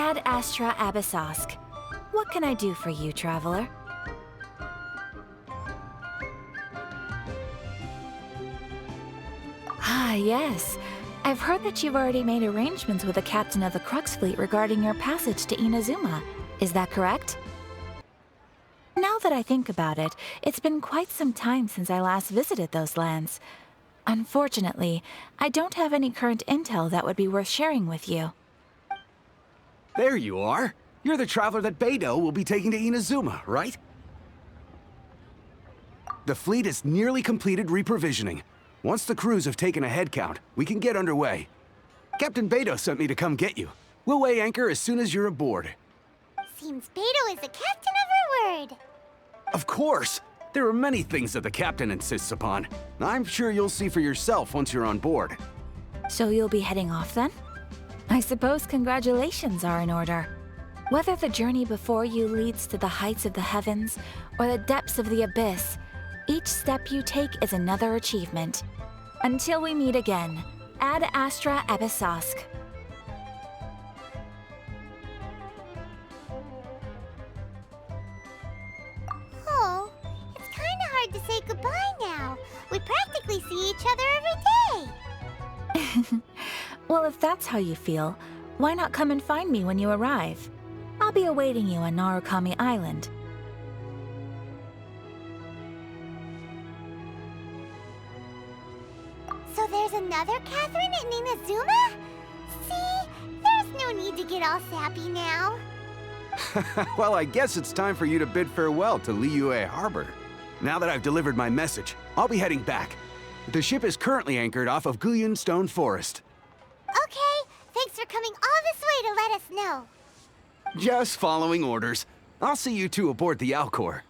Ad Astra Abyssosk. What can I do for you, traveler? Ah, yes. I've heard that you've already made arrangements with the captain of the Crux Fleet regarding your passage to Inazuma. Is that correct? Now that I think about it, it's been quite some time since I last visited those lands. Unfortunately, I don't have any current intel that would be worth sharing with you. There you are. You're the traveler that Beidou will be taking to Inazuma, right? The fleet is nearly completed reprovisioning. Once the crews have taken a head count, we can get underway. Captain Beidou sent me to come get you. We'll weigh anchor as soon as you're aboard. Seems Beidou is the captain of her word. Of course! There are many things that the captain insists upon. I'm sure you'll see for yourself once you're on board. So you'll be heading off then? I suppose congratulations are in order. Whether the journey before you leads to the heights of the heavens or the depths of the abyss, each step you take is another achievement. Until we meet again, Ad Astra Abyssosk. Oh, it's kind of hard to say goodbye now. We practically see each other every day. Well, if that's how you feel, why not come and find me when you arrive? I'll be awaiting you on Narukami Island. So there's another Catherine in Inazuma? See? There's no need to get all sappy now. Well, I guess it's time for you to bid farewell to Liyue Harbor. Now that I've delivered my message, I'll be heading back. The ship is currently anchored off of Guyun Stone Forest. Okay, thanks for coming all this way to let us know. Just following orders. I'll see you two aboard the Alcor.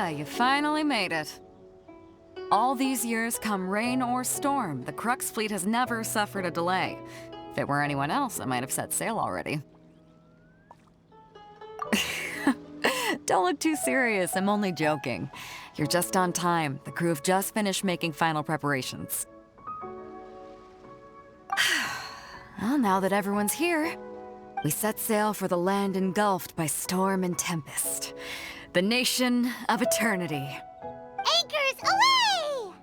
You finally made it. All these years, come rain or storm, the Crux fleet has never suffered a delay. If it were anyone else, I might have set sail already. Don't look too serious, I'm only joking. You're just on time. The crew have just finished making final preparations. Well, now that everyone's here, we set sail for the land engulfed by storm and tempest. The nation of eternity. Anchors away!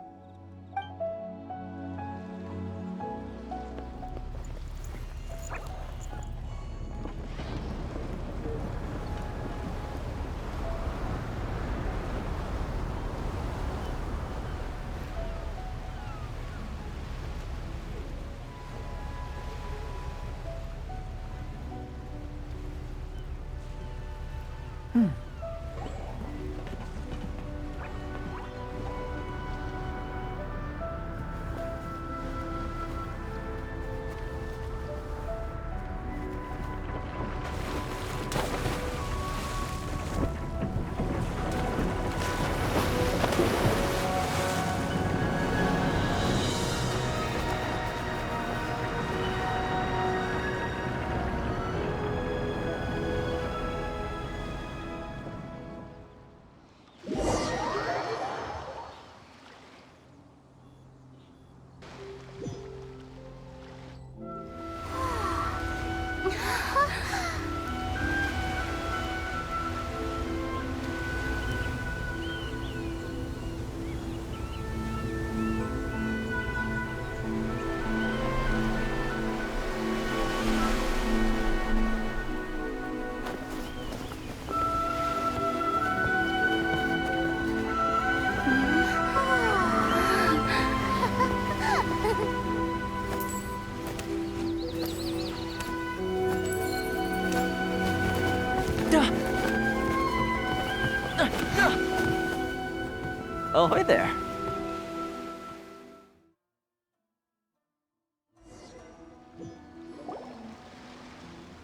Ahoy there.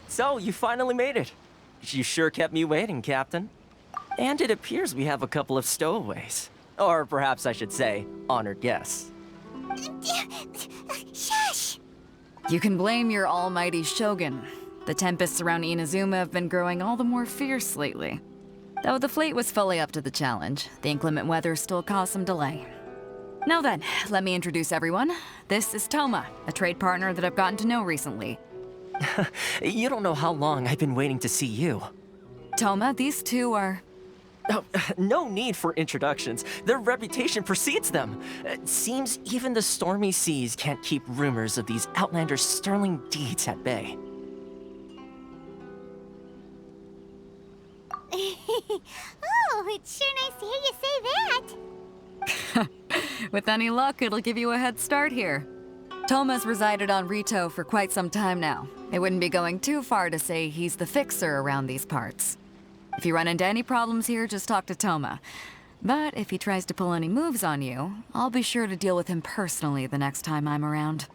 So, you finally made it. You sure kept me waiting, Captain. And it appears we have a couple of stowaways. Or perhaps I should say, honored guests. Shush! You can blame your almighty shogun. The tempests around Inazuma have been growing all the more fierce lately. Though the fleet was fully up to the challenge, the inclement weather still caused some delay. Now then, let me introduce everyone. This is Toma, a trade partner that I've gotten to know recently. You don't know how long I've been waiting to see you. Toma, these two are... Oh, no need for introductions. Their reputation precedes them. It seems even the stormy seas can't keep rumors of these Outlanders' sterling deeds at bay. Oh, it's sure nice to hear you say that. With any luck, it'll give you a head start here. Toma's resided on Rito for quite some time now. It wouldn't be going too far to say he's the fixer around these parts. If you run into any problems here, just talk to Toma. But if he tries to pull any moves on you, I'll be sure to deal with him personally the next time I'm around.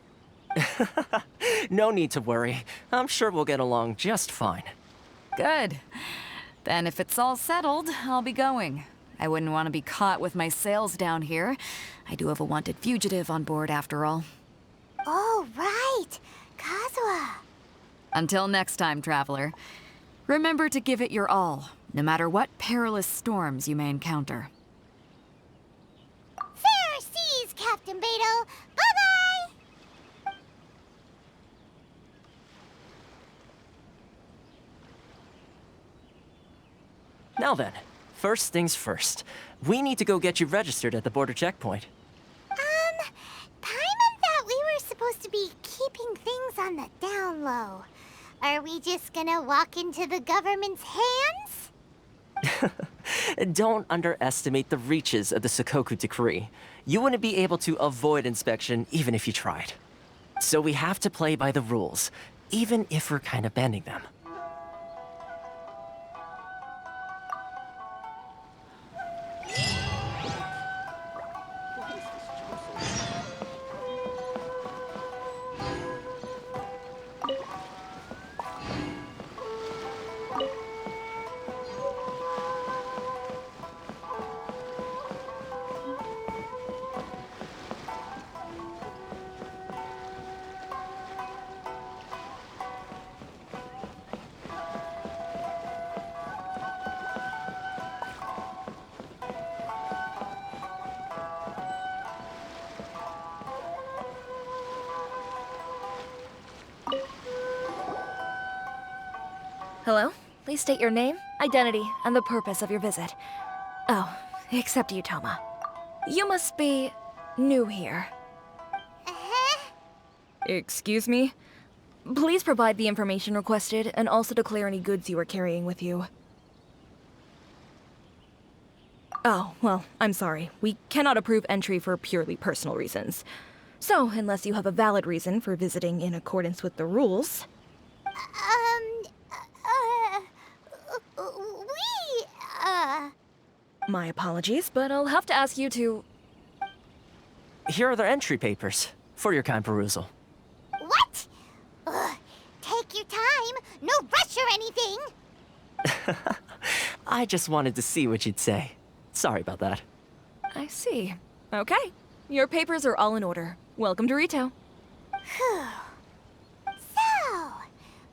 No need to worry. I'm sure we'll get along just fine. Good. Then if it's all settled, I'll be going. I wouldn't want to be caught with my sails down here. I do have a wanted fugitive on board after all. Oh, right. Kazuha. Until next time, traveler. Remember to give it your all, no matter what perilous storms you may encounter. Fair seas, Captain Beto. Bye-bye! Now then, first things first. We need to go get you registered at the border checkpoint. Paimon thought we were supposed to be keeping things on the down low. Are we just gonna walk into the government's hands? Don't underestimate the reaches of the Sakoku Decree. You wouldn't be able to avoid inspection even if you tried. So we have to play by the rules, even if we're kind of bending them. Hello? Please state your name, identity, and the purpose of your visit. Oh, except you, Toma. You must be new here. Uh-huh. Excuse me? Please provide the information requested and also declare any goods you are carrying with you. Oh, well, I'm sorry. We cannot approve entry for purely personal reasons. So, unless you have a valid reason for visiting in accordance with the rules... My apologies, but I'll have to ask you to... Here are the entry papers for your kind perusal. What? Take your time. No rush or anything. I just wanted to see what you'd say. Sorry about that. I see. Okay. Your papers are all in order. Welcome to Rito. So,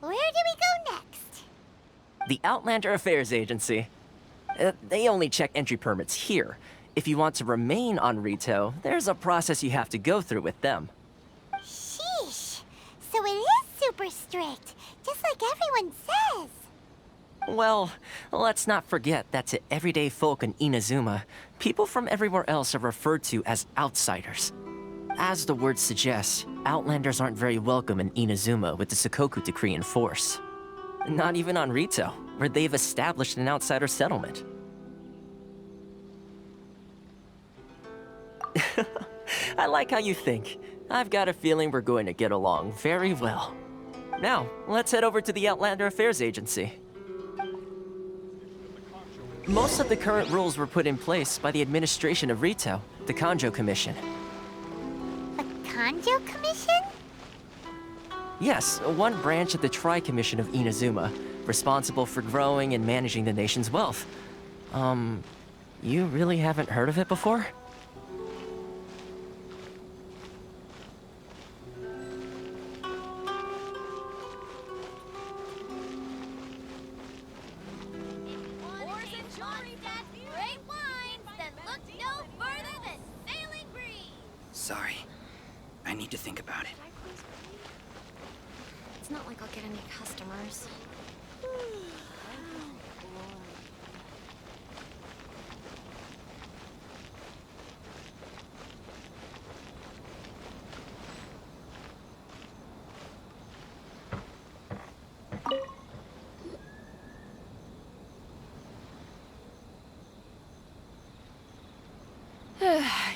where do we go next? The Outlander Affairs Agency. They only check entry permits here. If you want to remain on Rito, there's a process you have to go through with them. Sheesh. So it is super strict, just like everyone says. Well, let's not forget that to everyday folk in Inazuma, people from everywhere else are referred to as outsiders. As the word suggests, Outlanders aren't very welcome in Inazuma with the Sakoku Decree in force. Not even on Rito, where they've established an outsider settlement. I like how you think. I've got a feeling we're going to get along very well. Now, let's head over to the Outlander Affairs Agency. Most of the current rules were put in place by the administration of Rito, the Kanjo Commission. The Kanjo Commission? Yes, one branch of the Tri-Commission of Inazuma, responsible for growing and managing the nation's wealth. You really haven't heard of it before? Sorry. I need to think about it. It's not like I'll get any customers.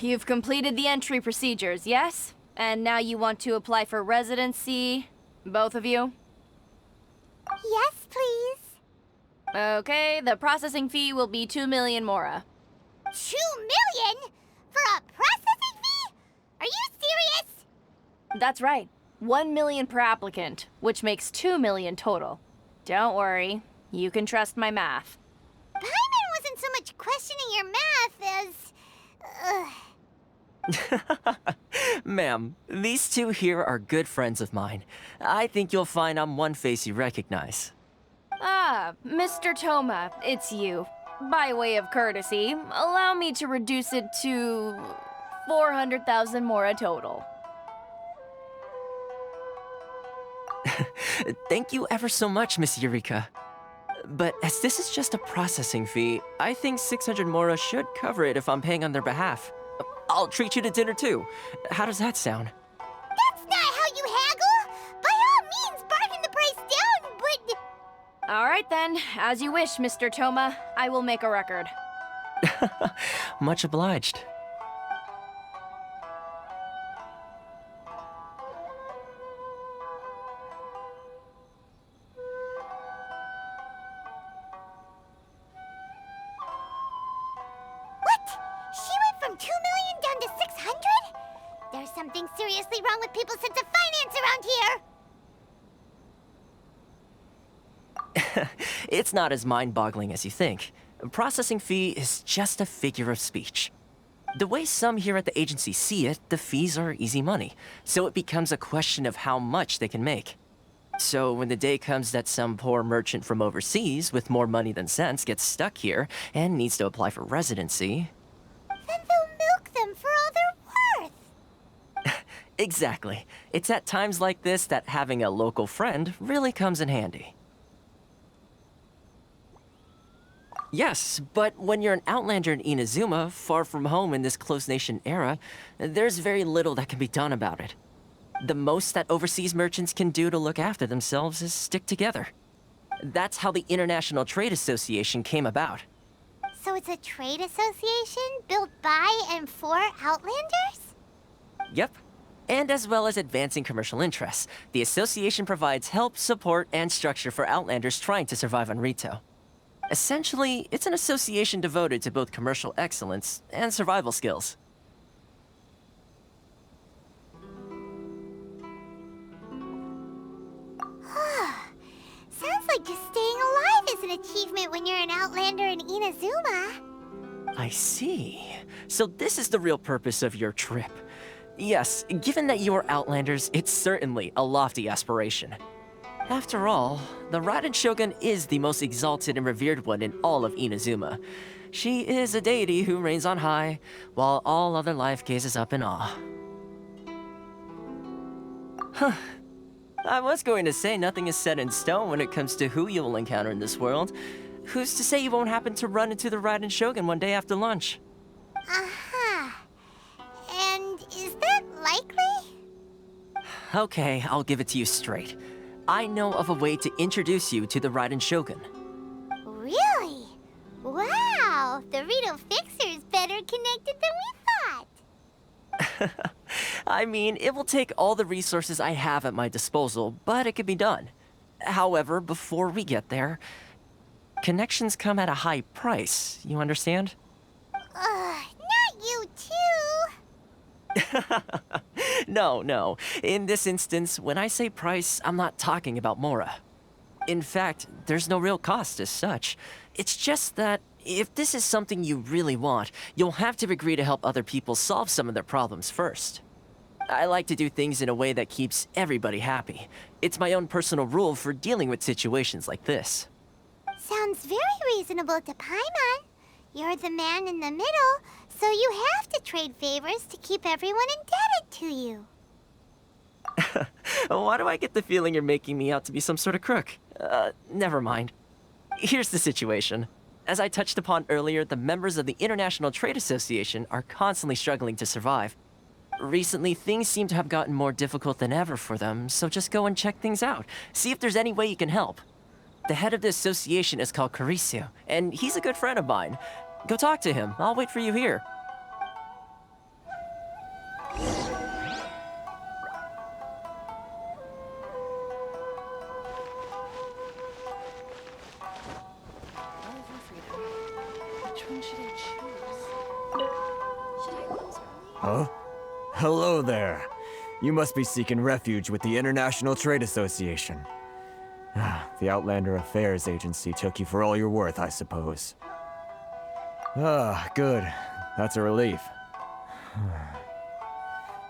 You've completed the entry procedures, yes? And now you want to apply for residency? Both of you? Yes, please. Okay, the processing fee will be 2 million mora. 2 million? For a processing fee? Are you serious? That's right. 1 million per applicant, which makes 2 million total. Don't worry, you can trust my math. Paimon wasn't so much questioning your math as... Ma'am, these two here are good friends of mine. I think you'll find I'm one face you recognize. Ah, Mr. Toma, it's you. By way of courtesy, allow me to reduce it to 400,000 mora total. Thank you ever so much, Miss Eureka. But as this is just a processing fee, I think 600 mora should cover it if I'm paying on their behalf. I'll treat you to dinner too. How does that sound? That's not how you haggle! By all means, bargain the price down, but... All right then, as you wish, Mr. Toma. I will make a record. Much obliged. What? She went from 2 million down to 600? There's something seriously wrong with people's sense of finance around here! It's not as mind-boggling as you think. A processing fee is just a figure of speech. The way some here at the agency see it, the fees are easy money, so it becomes a question of how much they can make. So when the day comes that some poor merchant from overseas with more money than sense gets stuck here and needs to apply for residency... Then they'll milk them for all they're worth! Exactly. It's at times like this that having a local friend really comes in handy. Yes, but when you're an outlander in Inazuma, far from home in this closed nation era, there's very little that can be done about it. The most that overseas merchants can do to look after themselves is stick together. That's how the International Trade Association came about. So it's a trade association built by and for Outlanders? Yep. And as well as advancing commercial interests, the association provides help, support, and structure for Outlanders trying to survive on Rito. Essentially, it's an association devoted to both commercial excellence and survival skills. Sounds like just staying alive is an achievement when you're an Outlander in Inazuma. I see. So this is the real purpose of your trip. Yes, given that you are Outlanders, it's certainly a lofty aspiration. After all, the Raiden Shogun is the most exalted and revered one in all of Inazuma. She is a deity who reigns on high, while all other life gazes up in awe. Huh. I was going to say nothing is set in stone when it comes to who you will encounter in this world. Who's to say you won't happen to run into the Raiden Shogun one day after lunch? Uh-huh. And is that likely? Okay, I'll give it to you straight. I know of a way to introduce you to the Raiden Shogun. Really? Wow! The Rito Fixer is better connected than we thought! I mean, it will take all the resources I have at my disposal, but it can be done. However, before we get there... connections come at a high price, you understand? Not you too. No. In this instance, when I say price, I'm not talking about Mora. In fact, there's no real cost as such. It's just that if this is something you really want, you'll have to agree to help other people solve some of their problems first. I like to do things in a way that keeps everybody happy. It's my own personal rule for dealing with situations like this. Sounds very reasonable to Paimon. You're the man in the middle, so you have to trade favors to keep everyone indebted to you. Why do I get the feeling you're making me out to be some sort of crook? Never mind. Here's the situation. As I touched upon earlier, the members of the International Trade Association are constantly struggling to survive. Recently, things seem to have gotten more difficult than ever for them, so just go and check things out. See if there's any way you can help. The head of the association is called Caricio, and he's a good friend of mine. Go talk to him. I'll wait for you here. Huh? Hello there. You must be seeking refuge with the International Trade Association. The Outlander Affairs Agency took you for all you're worth, I suppose. Good. That's a relief.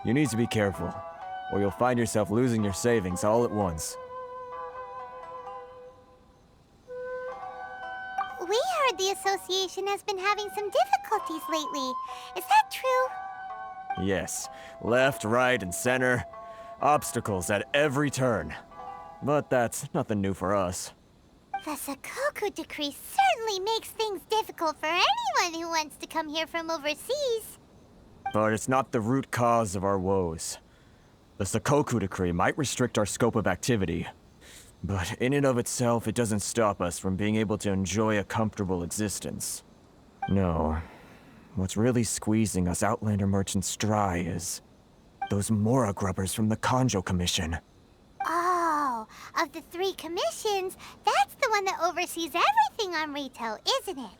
You need to be careful, or you'll find yourself losing your savings all at once. We heard the association has been having some difficulties lately. Is that true? Yes. Left, right, and center. Obstacles at every turn. But that's nothing new for us. The Sakoku decree certainly makes things difficult for anyone who wants to come here from overseas. But it's not the root cause of our woes. The Sakoku decree might restrict our scope of activity, but in and of itself, it doesn't stop us from being able to enjoy a comfortable existence. No. What's really squeezing us Outlander merchants dry is those Mora grubbers from the Kanjo Commission. Oh, of the 3 commissions, that's the one that oversees everything on Rito, isn't it?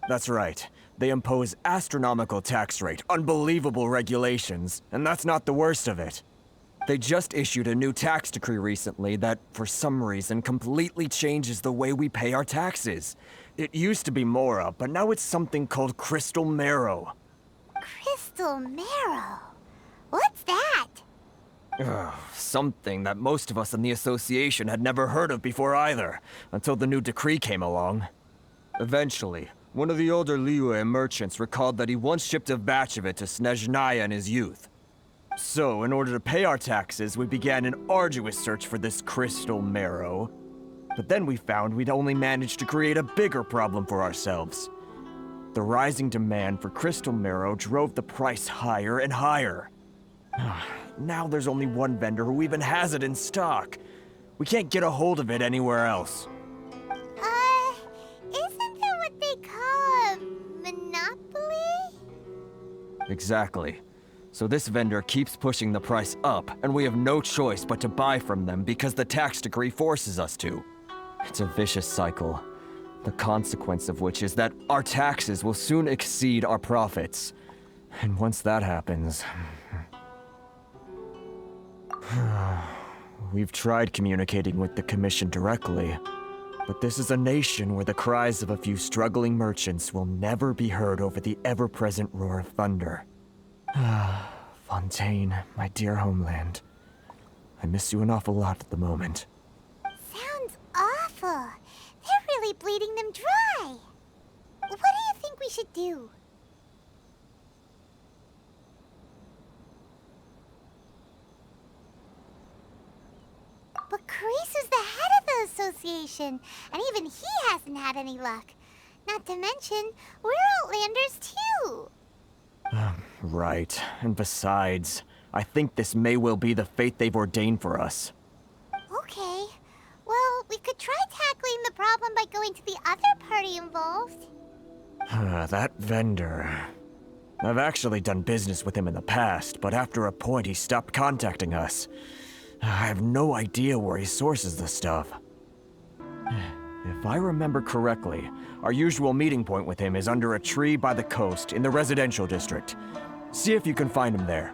That's right. They impose astronomical tax rate, unbelievable regulations, and that's not the worst of it. They just issued a new tax decree recently that, for some reason, completely changes the way we pay our taxes. It used to be Mora, but now it's something called Crystal Marrow. Crystal Marrow? What's that? Something that most of us in the association had never heard of before either, until the new decree came along. Eventually, one of the older Liyue merchants recalled that he once shipped a batch of it to Snezhnaya in his youth. So, in order to pay our taxes, we began an arduous search for this Crystal Marrow. But then we found we'd only managed to create a bigger problem for ourselves. The rising demand for Crystal Marrow drove the price higher and higher. Now there's only one vendor who even has it in stock. We can't get a hold of it anywhere else. Isn't that what they call a monopoly? Exactly. So this vendor keeps pushing the price up, and we have no choice but to buy from them because the tax decree forces us to. It's a vicious cycle, the consequence of which is that our taxes will soon exceed our profits. And once that happens... We've tried communicating with the Commission directly, but this is a nation where the cries of a few struggling merchants will never be heard over the ever-present roar of thunder. Fontaine, my dear homeland. I miss you an awful lot at the moment. Sounds awful. They're really bleeding them dry. What do you think we should do? But Carisu's the head of the association, and even he hasn't had any luck. Not to mention, we're Outlanders too. Right. And besides, I think this may well be the fate they've ordained for us. Okay. Well, we could try tackling the problem by going to the other party involved. That vendor... I've actually done business with him in the past, but after a point he stopped contacting us. I have no idea where he sources the stuff. If I remember correctly, our usual meeting point with him is under a tree by the coast in the residential district. See if you can find him there.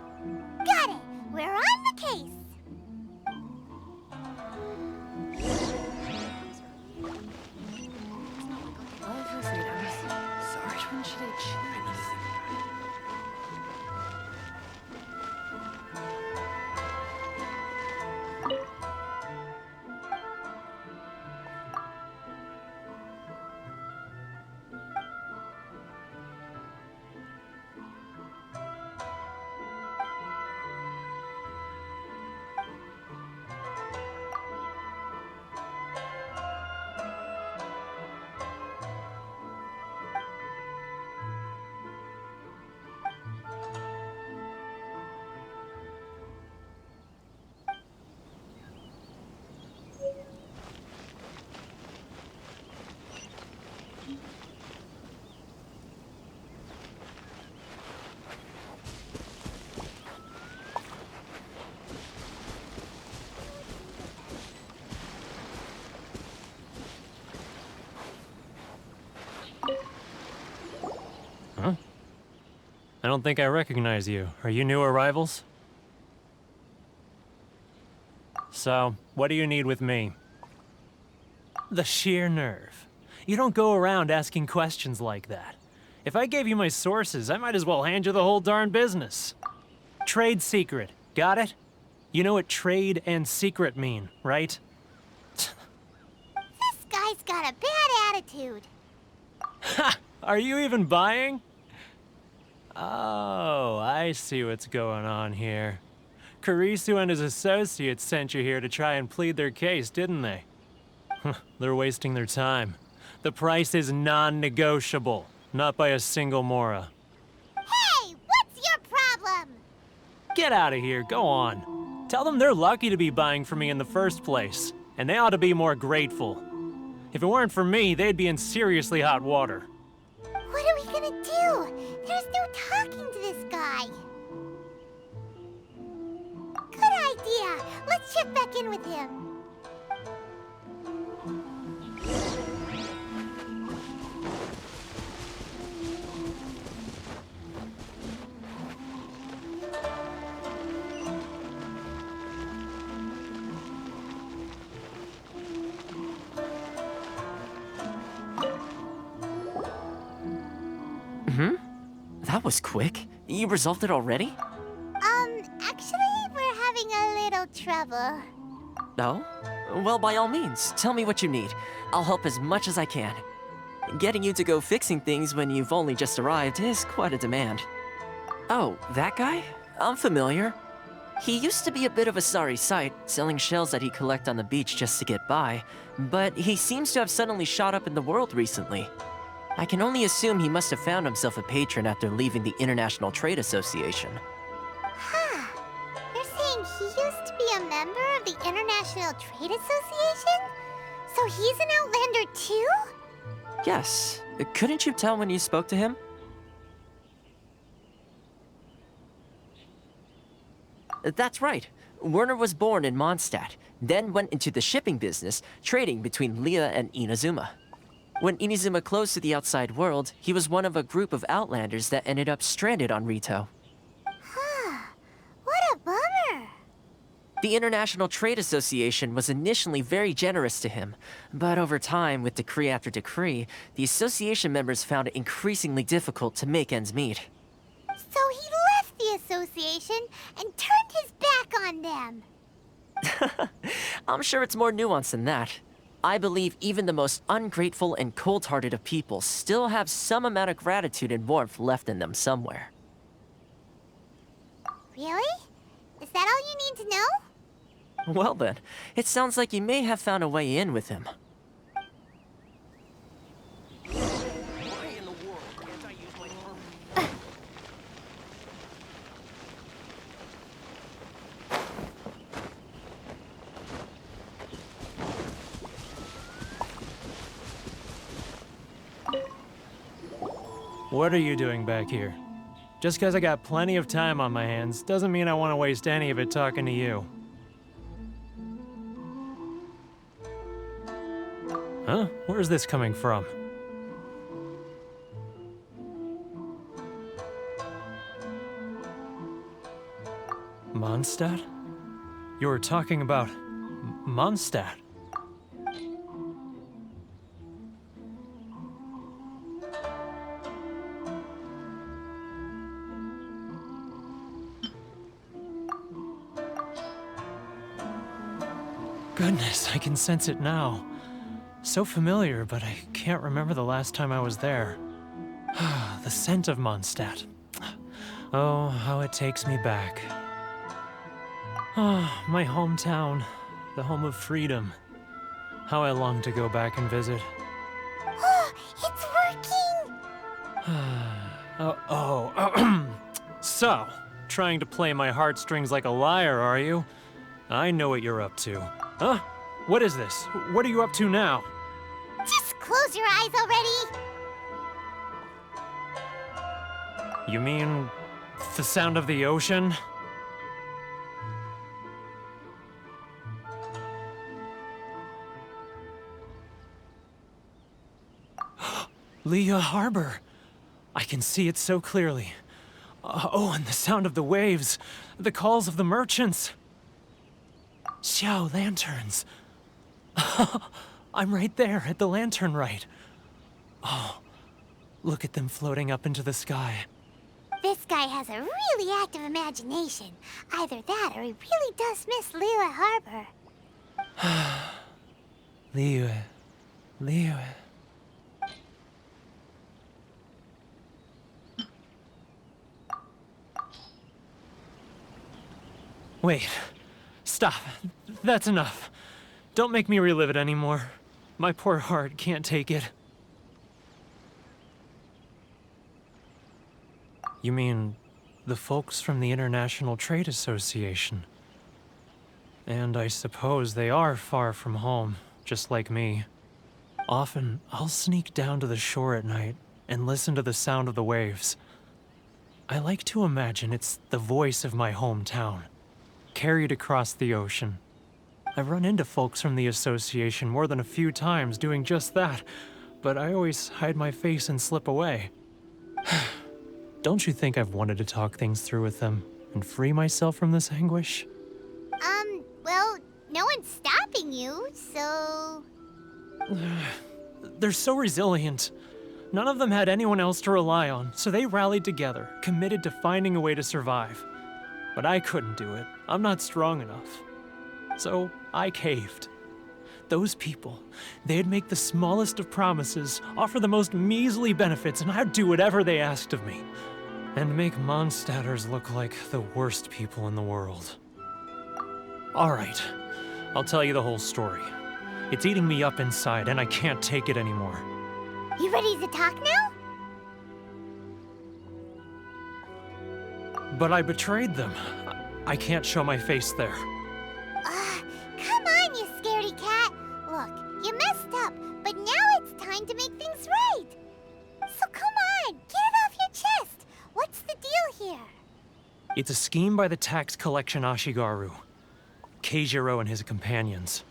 Got it! We're on the case! Sorry. Which one should I choose? I need to think about it. I don't think I recognize you. Are you new arrivals? So, what do you need with me? The sheer nerve. You don't go around asking questions like that. If I gave you my sources, I might as well hand you the whole darn business. Trade secret. Got it? You know what trade and secret mean, right? This guy's got a bad attitude. Ha! Are you even buying? Oh, I see what's going on here. Kurisu and his associates sent you here to try and plead their case, didn't they? They're wasting their time. The price is non-negotiable, not by a single Mora. Hey, what's your problem? Get out of here, go on. Tell them they're lucky to be buying from me in the first place, and they ought to be more grateful. If it weren't for me, they'd be in seriously hot water. What are we gonna do? There's no talking to this guy. Good idea. Let's check back in with him. That was quick. You resolved it already? Actually, we're having a little trouble. No? Well, by all means, tell me what you need. I'll help as much as I can. Getting you to go fixing things when you've only just arrived is quite a demand. Oh, that guy? I'm familiar. He used to be a bit of a sorry sight, selling shells that he'd collect on the beach just to get by, but he seems to have suddenly shot up in the world recently. I can only assume he must have found himself a patron after leaving the International Trade Association. Huh. You're saying he used to be a member of the International Trade Association? So he's an Outlander too? Yes. Couldn't you tell when you spoke to him? That's right. Werner was born in Mondstadt, then went into the shipping business, trading between Leah and Inazuma. When Inazuma closed to the outside world, he was one of a group of Outlanders that ended up stranded on Rito. Huh. What a bummer. The International Trade Association was initially very generous to him, but over time, with decree after decree, the association members found it increasingly difficult to make ends meet. So he left the association and turned his back on them. I'm sure it's more nuanced than that. I believe even the most ungrateful and cold-hearted of people still have some amount of gratitude and warmth left in them somewhere. Really? Is that all you need to know? Well then, it sounds like you may have found a way in with him. What are you doing back here? Just because I got plenty of time on my hands doesn't mean I want to waste any of it talking to you. Huh? Where's this coming from? Mondstadt? You were talking about Mondstadt. Goodness, I can sense it now. So familiar, but I can't remember the last time I was there. The scent of Mondstadt. Oh, how it takes me back. Ah, my hometown, the home of freedom. How I long to go back and visit. Oh, it's working! So, trying to play my heartstrings like a liar, are you? I know what you're up to. Huh? What is this? What are you up to now? Just close your eyes already! You mean the sound of the ocean? Leah Harbor. I can see it so clearly. Oh, and the sound of the waves. The calls of the merchants. Xiao lanterns. I'm right there at the lantern right. Oh, look at them floating up into the sky. This guy has a really active imagination. Either that or he really does miss Liyue Harbor. Liyue. Wait. Stop. That's enough. Don't make me relive it anymore. My poor heart can't take it. You mean the folks from the International Trade Association? And I suppose they are far from home, just like me. Often, I'll sneak down to the shore at night and listen to the sound of the waves. I like to imagine it's the voice of my hometown, carried across the ocean. I've run into folks from the association more than a few times doing just that, but I always hide my face and slip away. Don't you think I've wanted to talk things through with them and free myself from this anguish? Well, no one's stopping you, so... They're so resilient. None of them had anyone else to rely on, so they rallied together, committed to finding a way to survive. But I couldn't do it. I'm not strong enough. So I caved. Those people, they'd make the smallest of promises, offer the most measly benefits, and I'd do whatever they asked of me. And make Mondstadters look like the worst people in the world. All right, I'll tell you the whole story. It's eating me up inside, and I can't take it anymore. You ready to talk now? But I betrayed them. I can't show my face there. Come on, you scaredy cat. Look, you messed up, but now it's time to make things right. So come on, get it off your chest. What's the deal here? It's a scheme by the tax collection Ashigaru, Keijiro and his companions.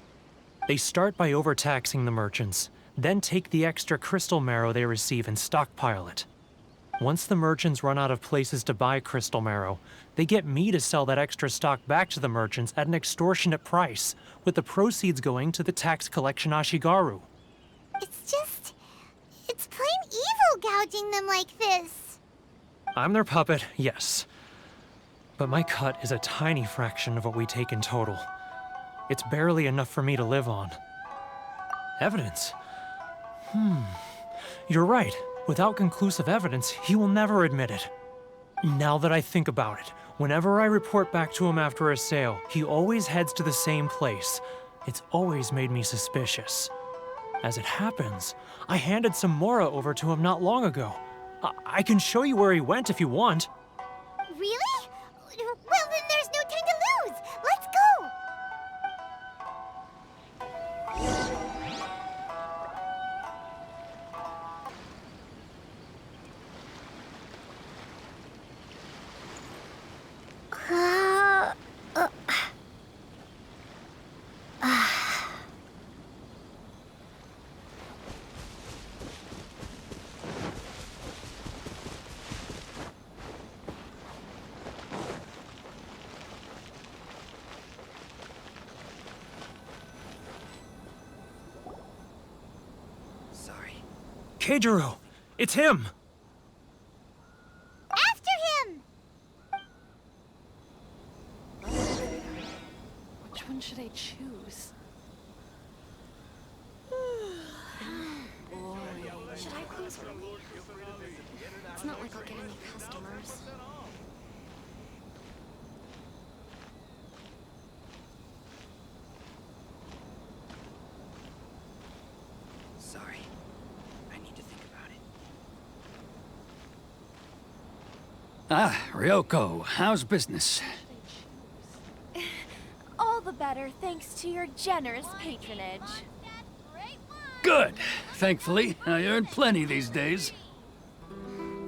They start by overtaxing the merchants, then take the extra crystal marrow they receive and stockpile it. Once the merchants run out of places to buy crystal marrow, they get me to sell that extra stock back to the merchants at an extortionate price, with the proceeds going to the tax collection Ashigaru. It's plain evil gouging them like this. I'm their puppet, yes. But my cut is a tiny fraction of what we take in total. It's barely enough for me to live on. Evidence? You're right. Without conclusive evidence, he will never admit it. Now that I think about it, whenever I report back to him after a sale, he always heads to the same place. It's always made me suspicious. As it happens, I handed some Mora over to him not long ago. I can show you where he went if you want. Really? Well, then there's no time to lose. Let's go. Keijiro! It's him! After him! Which one should I choose? Should I close early? It's not like I'll get any customers. Sorry. I need to think about it. Ah, Ryoko, how's business? All the better thanks to your generous patronage. Good. Thankfully, I earn plenty these days.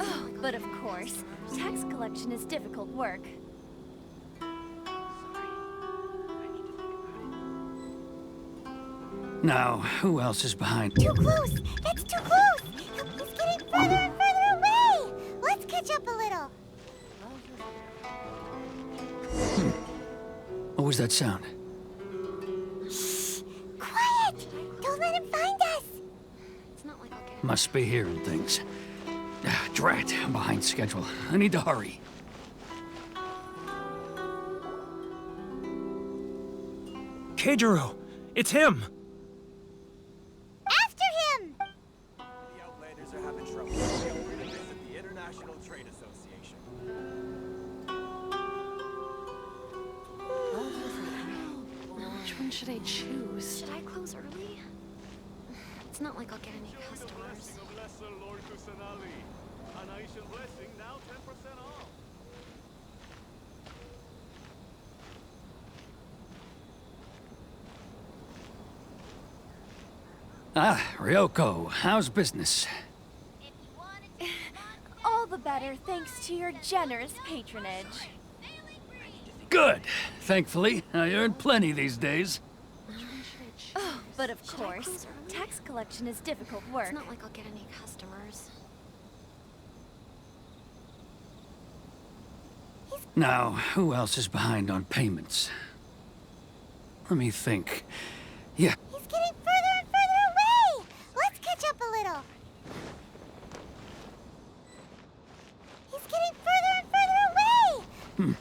Oh, but of course, tax collection is difficult work. Now, who else is behind? Too close! That's too close! He's getting further and further away! Let's catch up a little. What was that sound? Shh! Quiet! Don't let him find us! It's not like I'll get Must be hearing things. Ah, drat, I'm behind schedule. I need to hurry. Keijiro! It's him! After him! The Outlanders are having trouble. Feel free to visit the International Trade Association. Which one should I choose? Should I close early? It's not like I'll get any customers. Ah, Ryoko, how's business? All the better thanks to your generous patronage. Good. Thankfully, I earn plenty these days. Oh, but of Should I course, close early? tax collection is difficult work. It's not like I'll get any customers. Now, who else is behind on payments? Let me think. Yeah, He's getting further and further away! Let's catch up a little. He's getting further and further away!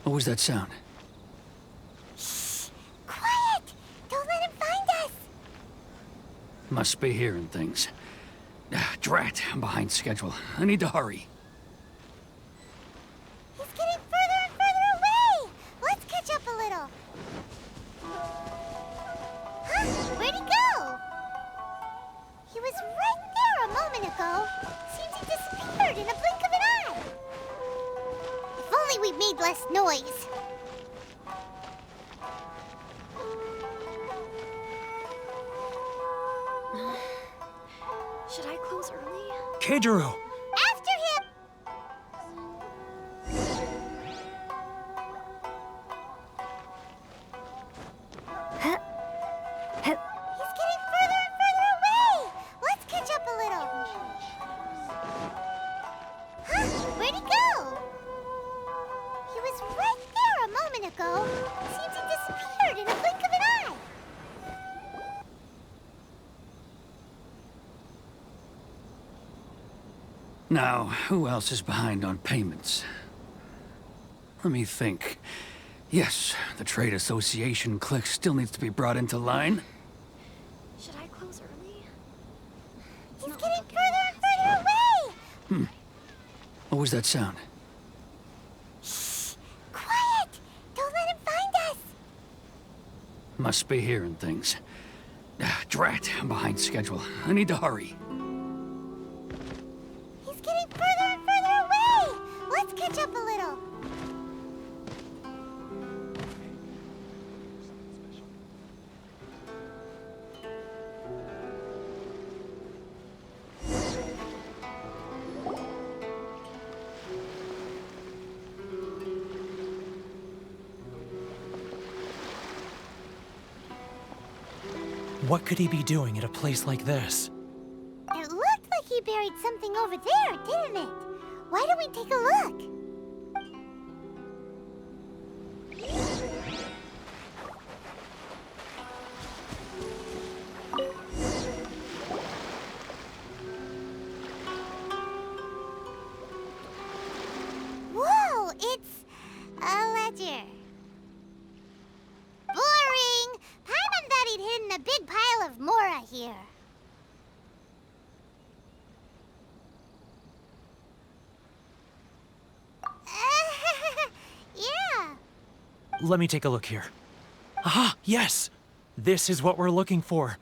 what was that sound? Shh! Quiet! Don't let him find us! Must be hearing things. Ah, drat, I'm behind schedule. I need to hurry. He's getting further and further away! Let's catch up a little. Huh? Where'd he go? He was right there a moment ago. Seems he disappeared in a blink of an eye. If only we made less noise. Should I close early? Keijiro! After him! He's getting further and further away! Let's catch up a little. Huh? Where'd he go? He was right there a moment ago. Seems he disappeared in a blink of an eye. Now, who else is behind on payments? Let me think. Yes, the Trade Association clique still needs to be brought into line. Should I close early? It's He's not like getting I'll get any further and further away! What was that sound? Shh! Quiet! Don't let him find us! Must be hearing things. Ah, drat, I'm behind schedule. I need to hurry. He's getting further and further away! Let's catch up a little. What could he be doing at a place like this? It looked like he buried something over there, didn't it? Why don't we take a look? here. Yeah. Let me take a look here. Ah, yes! This is what we're looking for.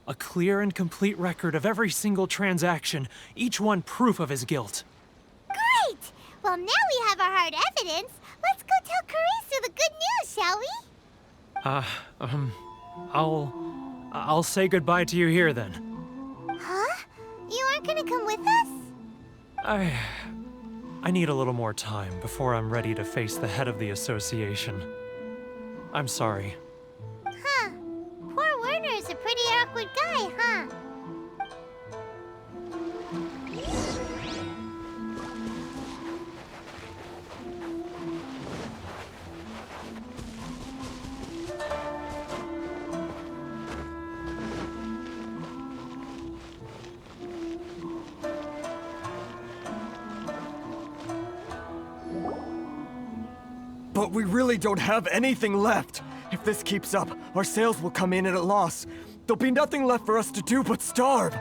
A clear and complete record of every single transaction, each one proof of his guilt. Great! Well, now we have our hard evidence. Let's go tell Karisu the good news, shall we? I'll say goodbye to you here then. Huh? You aren't gonna come with us? I need a little more time before I'm ready to face the head of the association. I'm sorry. Huh. Poor Werner's a pretty awkward guy, huh? But we really don't have anything left. If this keeps up, our sales will come in at a loss. There'll be nothing left for us to do but starve.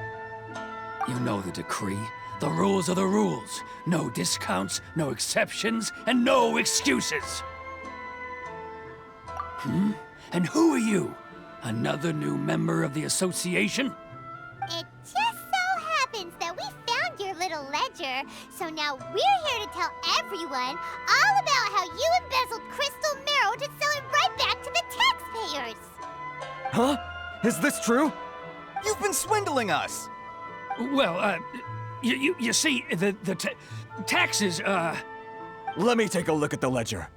You know the decree. The rules are the rules. No discounts, no exceptions, and no excuses. And who are you? Another new member of the association? It just so happens that we found your little ledger, so now we're here to tell everyone all about how you embezzled crystal marrow to sell it right back to the taxpayers. Huh? Is this true? You've been swindling us! Well, you see, the taxes, Let me take a look at the ledger.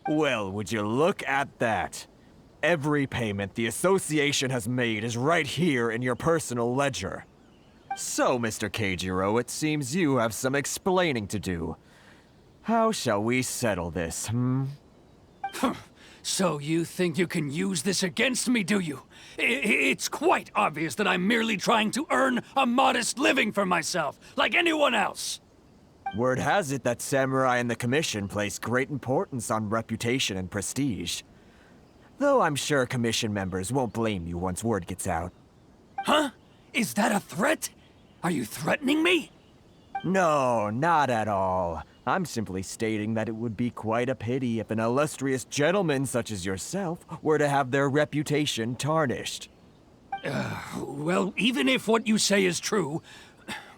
Well, would you look at that? Every payment the association has made is right here in your personal ledger. So, Mr. Keijiro, it seems you have some explaining to do. How shall we settle this, So you think you can use this against me, do you? It's quite obvious that I'm merely trying to earn a modest living for myself, like anyone else. Word has it that samurai and the commission place great importance on reputation and prestige. Though I'm sure commission members won't blame you once word gets out. Huh? Is that a threat? Are you threatening me? No, not at all. I'm simply stating that it would be quite a pity if an illustrious gentleman such as yourself were to have their reputation tarnished. Well, even if what you say is true,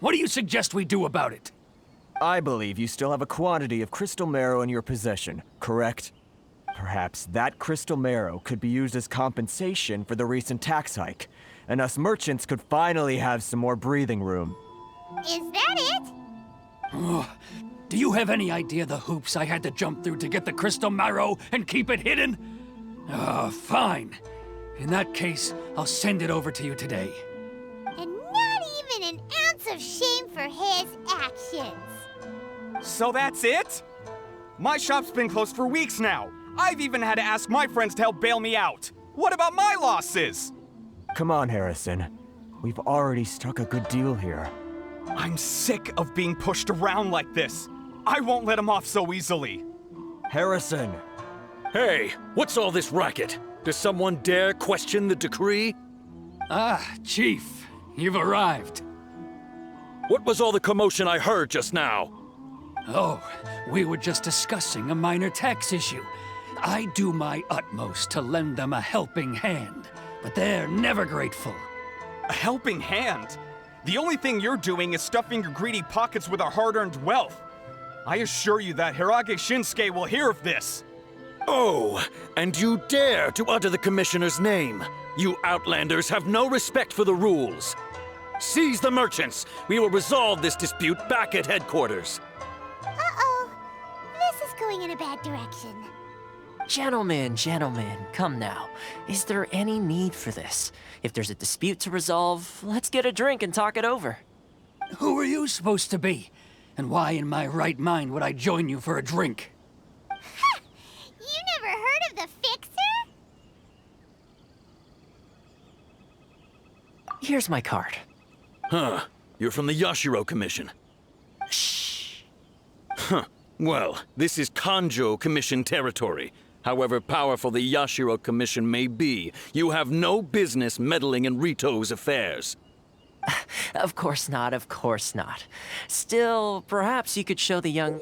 what do you suggest we do about it? I believe you still have a quantity of crystal marrow in your possession, correct? Perhaps that crystal marrow could be used as compensation for the recent tax hike, and us merchants could finally have some more breathing room. Is that it? Do you have any idea the hoops I had to jump through to get the crystal marrow and keep it hidden? Fine. In that case, I'll send it over to you today. And not even an ounce of shame for his actions. So that's it? My shop's been closed for weeks now. I've even had to ask my friends to help bail me out. What about my losses? Come on, Harrison. We've already struck a good deal here. I'm sick of being pushed around like this. I won't let him off so easily. Harrison! Hey, what's all this racket? Does someone dare question the decree? Chief, you've arrived. What was all the commotion I heard just now? Oh, we were just discussing a minor tax issue. I do my utmost to lend them a helping hand, but they're never grateful. A helping hand? The only thing you're doing is stuffing your greedy pockets with our hard-earned wealth. I assure you that Hirage Shinsuke will hear of this. Oh, and you dare to utter the Commissioner's name. You Outlanders have no respect for the rules. Seize the merchants. We will resolve this dispute back at headquarters. Uh-oh. This is going in a bad direction. Gentlemen, come now. Is there any need for this? If there's a dispute to resolve, let's get a drink and talk it over. Who are you supposed to be? And why in my right mind would I join you for a drink? Ha! You never heard of the Fixer? Here's my card. Huh. You're from the Yashiro Commission. Shh. Huh. Well, this is Kanjo Commission territory. However powerful the Yashiro Commission may be, you have no business meddling in Rito's affairs. Of course not, of course not. Still, perhaps you could show the young...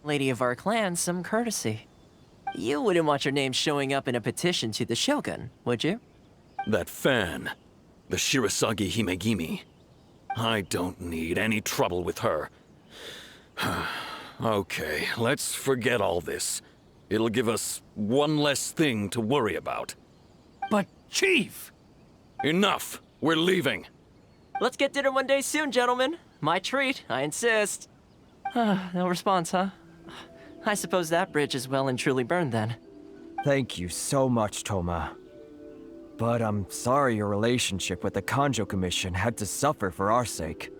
lady of our clan some courtesy. You wouldn't want your name showing up in a petition to the Shogun, would you? That fan, the Shirasagi Himegimi. I don't need any trouble with her. Okay, let's forget all this. It'll give us one less thing to worry about. But, Chief! Enough! We're leaving! Let's get dinner one day soon, gentlemen. My treat, I insist. No response, huh? I suppose that bridge is well and truly burned then. Thank you so much, Toma. But I'm sorry your relationship with the Kanjo Commission had to suffer for our sake.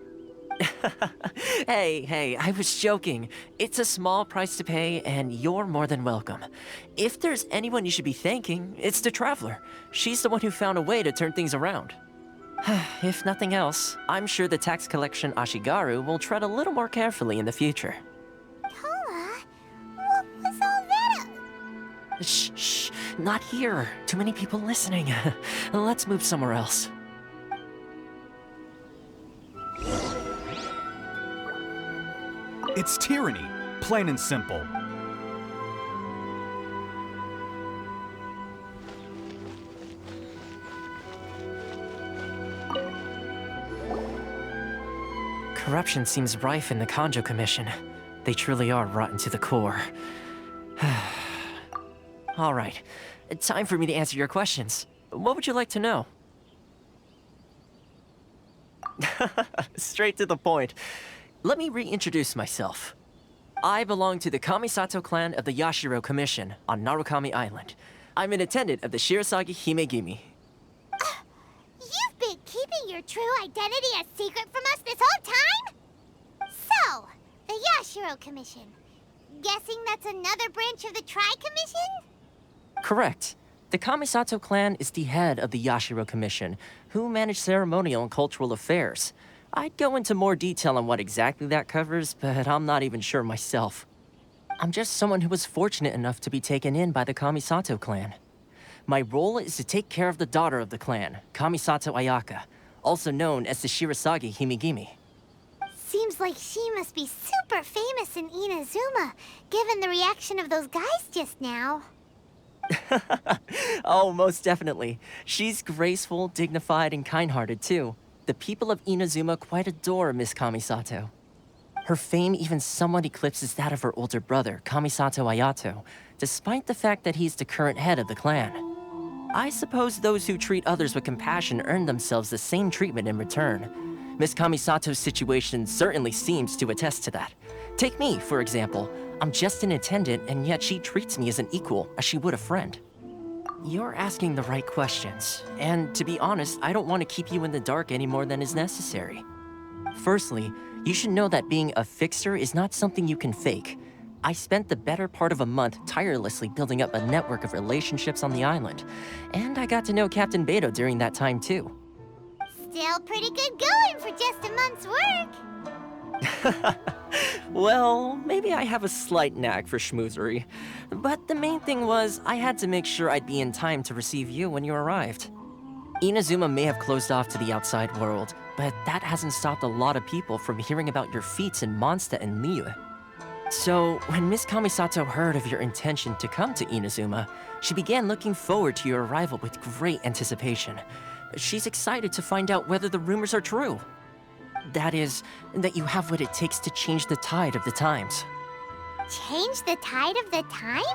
Hey, I was joking. It's a small price to pay, and you're more than welcome. If there's anyone you should be thanking, it's the Traveler. She's the one who found a way to turn things around. If nothing else, I'm sure the tax collection Ashigaru will tread a little more carefully in the future. Toma, what was all that? Shh, not here. Too many people listening. Let's move somewhere else. It's tyranny, plain and simple. Corruption seems rife in the Kanjo Commission. They truly are rotten to the core. All right, time for me to answer your questions. What would you like to know? Straight to the point. Let me reintroduce myself. I belong to the Kamisato clan of the Yashiro Commission on Narukami Island. I'm an attendant of the Shirasagi Himegimi. You've been keeping your true identity a secret from us this whole time? So, the Yashiro Commission. Guessing that's another branch of the Tri-Commission? Correct. The Kamisato clan is the head of the Yashiro Commission, who manage ceremonial and cultural affairs. I'd go into more detail on what exactly that covers, but I'm not even sure myself. I'm just someone who was fortunate enough to be taken in by the Kamisato clan. My role is to take care of the daughter of the clan, Kamisato Ayaka, also known as the Shirasagi Himegimi. Seems like she must be super famous in Inazuma, given the reaction of those guys just now. Oh, most definitely. She's graceful, dignified, and kind-hearted, too. The people of Inazuma quite adore Miss Kamisato. Her fame even somewhat eclipses that of her older brother, Kamisato Ayato, despite the fact that he's the current head of the clan. I suppose those who treat others with compassion earn themselves the same treatment in return. Miss Kamisato's situation certainly seems to attest to that. Take me, for example. I'm just an attendant, and yet she treats me as an equal, as she would a friend. You're asking the right questions, and to be honest, I don't want to keep you in the dark any more than is necessary. Firstly, you should know that being a fixer is not something you can fake. I spent the better part of a month tirelessly building up a network of relationships on the island, and I got to know Captain Beto during that time too. Still pretty good going for just a month's work. Well, maybe I have a slight knack for schmoozery. But the main thing was, I had to make sure I'd be in time to receive you when you arrived. Inazuma may have closed off to the outside world, but that hasn't stopped a lot of people from hearing about your feats in Mondstadt and Liyue. So, when Miss Kamisato heard of your intention to come to Inazuma, she began looking forward to your arrival with great anticipation. She's excited to find out whether the rumors are true. That is, that you have what it takes to change the tide of the times. Change the tide of the times?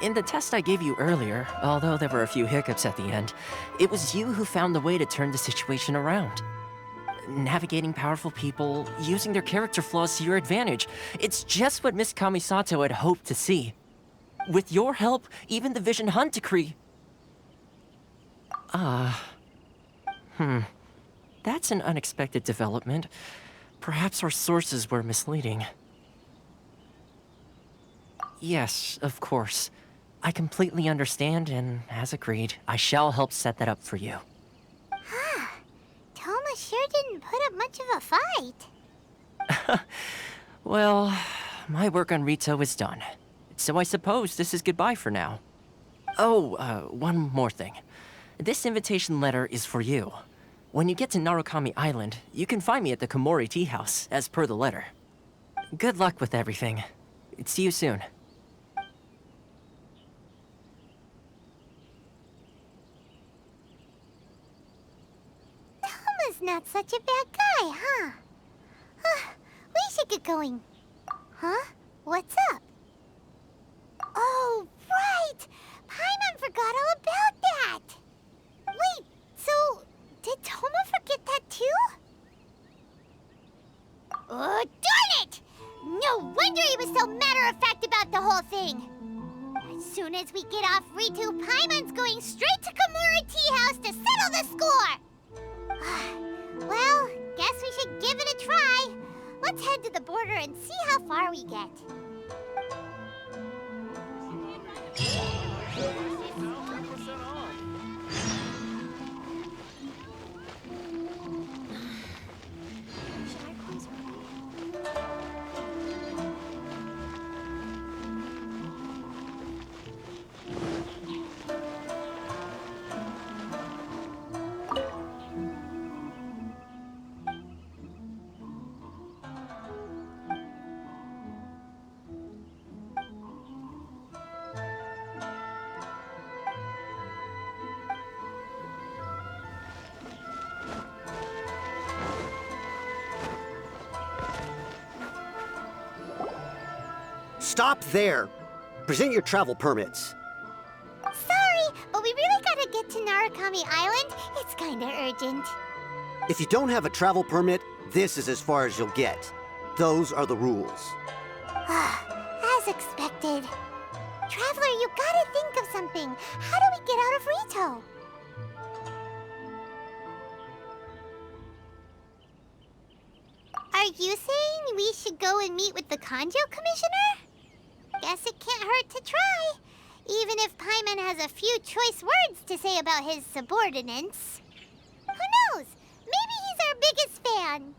In the test I gave you earlier, although there were a few hiccups at the end, it was you who found the way to turn the situation around. Navigating powerful people, using their character flaws to your advantage, it's just what Miss Kamisato had hoped to see. With your help, even the Vision Hunt decree... That's an unexpected development. Perhaps our sources were misleading. Yes, of course. I completely understand, and as agreed, I shall help set that up for you. Toma sure didn't put up much of a fight. Well, my work on Rito is done. So I suppose this is goodbye for now. Oh, one more thing. This invitation letter is for you. When you get to Narukami Island, you can find me at the Komori Tea House, as per the letter. Good luck with everything. See you soon. Toma's not such a bad guy, huh? We should get going. Huh? What's up? Oh, right! Paimon forgot all about that! Wait, so did Toma forget that too? Oh, darn it! No wonder he was so matter-of-fact about the whole thing! As soon as we get off Ritu, Paimon's going straight to Komori Tea House to settle the score! Well, guess we should give it a try. Let's head to the border and see how far we get. Stop there! Present your travel permits. Sorry, but we really gotta get to Narukami Island. It's kinda urgent. If you don't have a travel permit, this is as far as you'll get. Those are the rules. As expected. Traveler, you gotta think of something. How do we get out of Rito? Are you saying we should go and meet with the Kanjo Commissioner? Guess it can't hurt to try. Even if Paimon has a few choice words to say about his subordinates. Who knows? Maybe he's our biggest fan.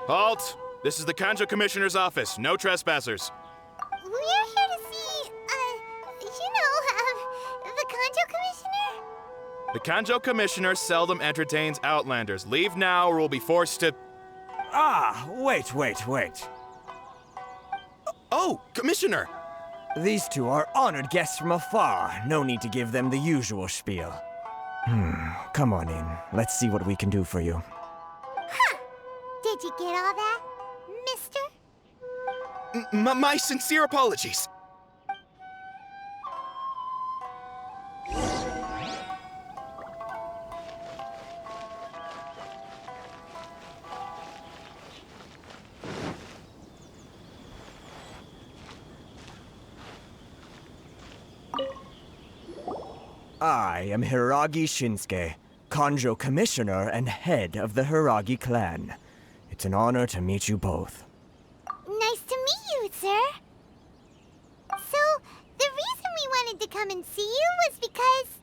Halt! This is the Kanjo Commissioner's office. No trespassers. We're here to see, the Kanjo Commissioner? The Kanjo Commissioner seldom entertains Outlanders. Leave now or we'll be forced to... Ah, wait. Oh, Commissioner! These two are honored guests from afar. No need to give them the usual spiel. Come on in. Let's see what we can do for you. Huh! Did you get all that, mister? My sincere apologies. I am Hiragi Shinsuke, Kanjo Commissioner and head of the Hiragi clan. It's an honor to meet you both. Nice to meet you, sir. So, the reason we wanted to come and see you was because...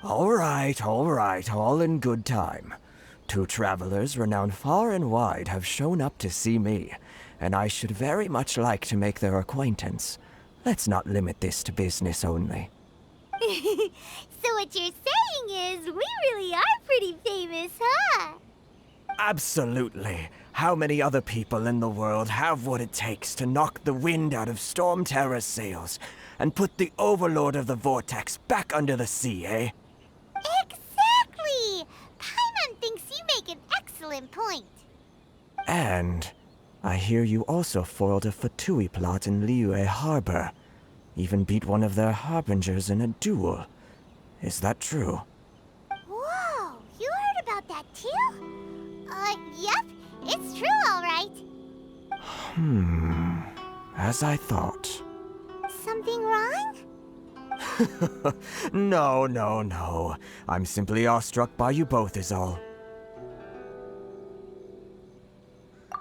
All right, all in good time. Two travelers renowned far and wide have shown up to see me, and I should very much like to make their acquaintance. Let's not limit this to business only. So what you're saying is, we really are pretty famous, huh? Absolutely. How many other people in the world have what it takes to knock the wind out of Storm Terror's sails and put the Overlord of the Vortex back under the sea, eh? Exactly! Paimon thinks you make an excellent point. And I hear you also foiled a Fatui plot in Liyue Harbor. Even beat one of their harbingers in a duel. Is that true? Whoa, you heard about that too? Yep, it's true, all right. As I thought. Something wrong? No. I'm simply awestruck by you both is all.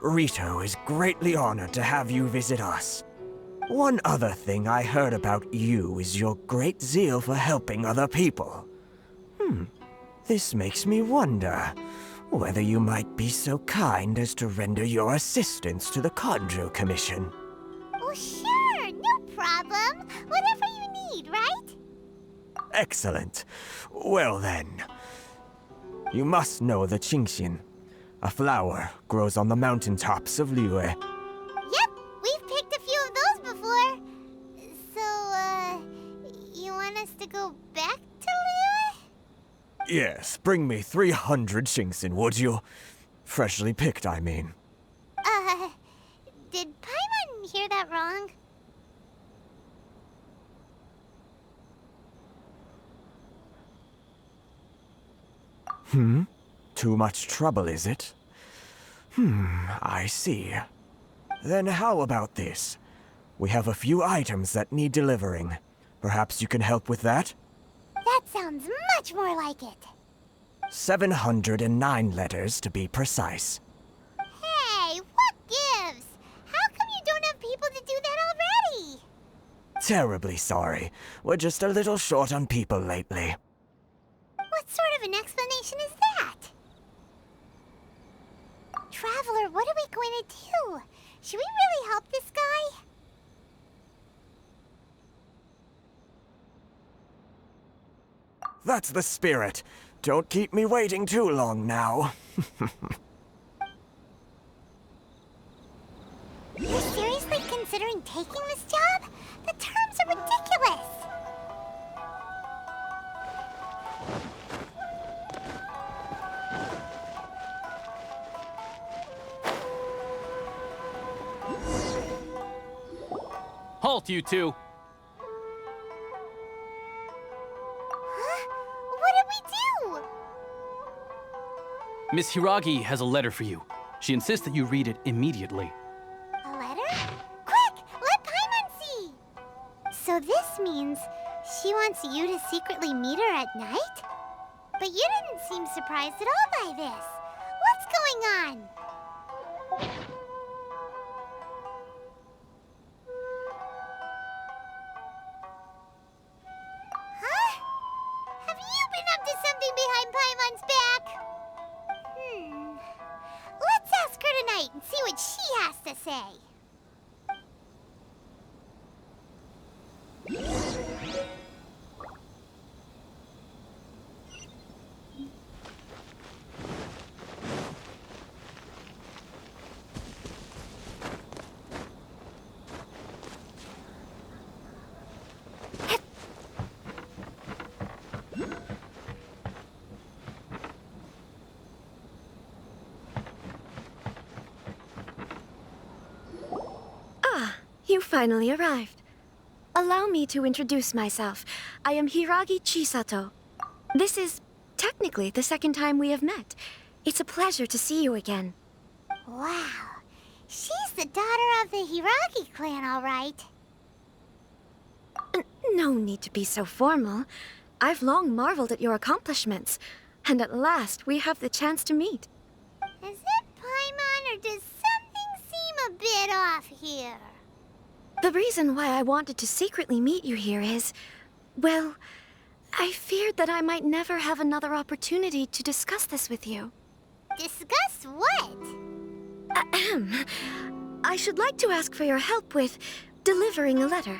Rito is greatly honored to have you visit us. One other thing I heard about you is your great zeal for helping other people. This makes me wonder whether you might be so kind as to render your assistance to the Conjo Commission. Oh, sure, no problem. Whatever you need, right? Excellent. Well then, you must know the Qingxian. A flower grows on the mountaintops of Liyue. Yep, we've picked a few of those before. So, you want us to go back to Liyue? Yes, bring me 300 Qingxian, would you? Freshly picked, I mean. Did Paimon hear that wrong? Too much trouble, is it? I see. Then how about this? We have a few items that need delivering. Perhaps you can help with that? That sounds much more like it. 709 letters, to be precise. Hey, what gives? How come you don't have people to do that already? Terribly sorry. We're just a little short on people lately. What sort of an explanation is that? Traveler, what are we going to do? Should we really help this guy? That's the spirit. Don't keep me waiting too long now. You're seriously considering taking this job? The terms are ridiculous. Halt, you two! Huh? What did we do? Miss Hiragi has a letter for you. She insists that you read it immediately. A letter? Quick, let Paimon see! So this means she wants you to secretly meet her at night? But you didn't seem surprised at all by this. What's going on? Huh? Have you been up to something behind Paimon's back? Let's ask her tonight and see what she has to say. You finally arrived. Allow me to introduce myself. I am Hiragi Chisato. This is technically the second time we have met. It's a pleasure to see you again. Wow. She's the daughter of the Hiragi clan, all right. No need to be so formal. I've long marveled at your accomplishments. And at last, we have the chance to meet. Is it Paimon, or does something seem a bit off here? The reason why I wanted to secretly meet you here is, well, I feared that I might never have another opportunity to discuss this with you. Discuss what? Ahem. I should like to ask for your help with delivering a letter.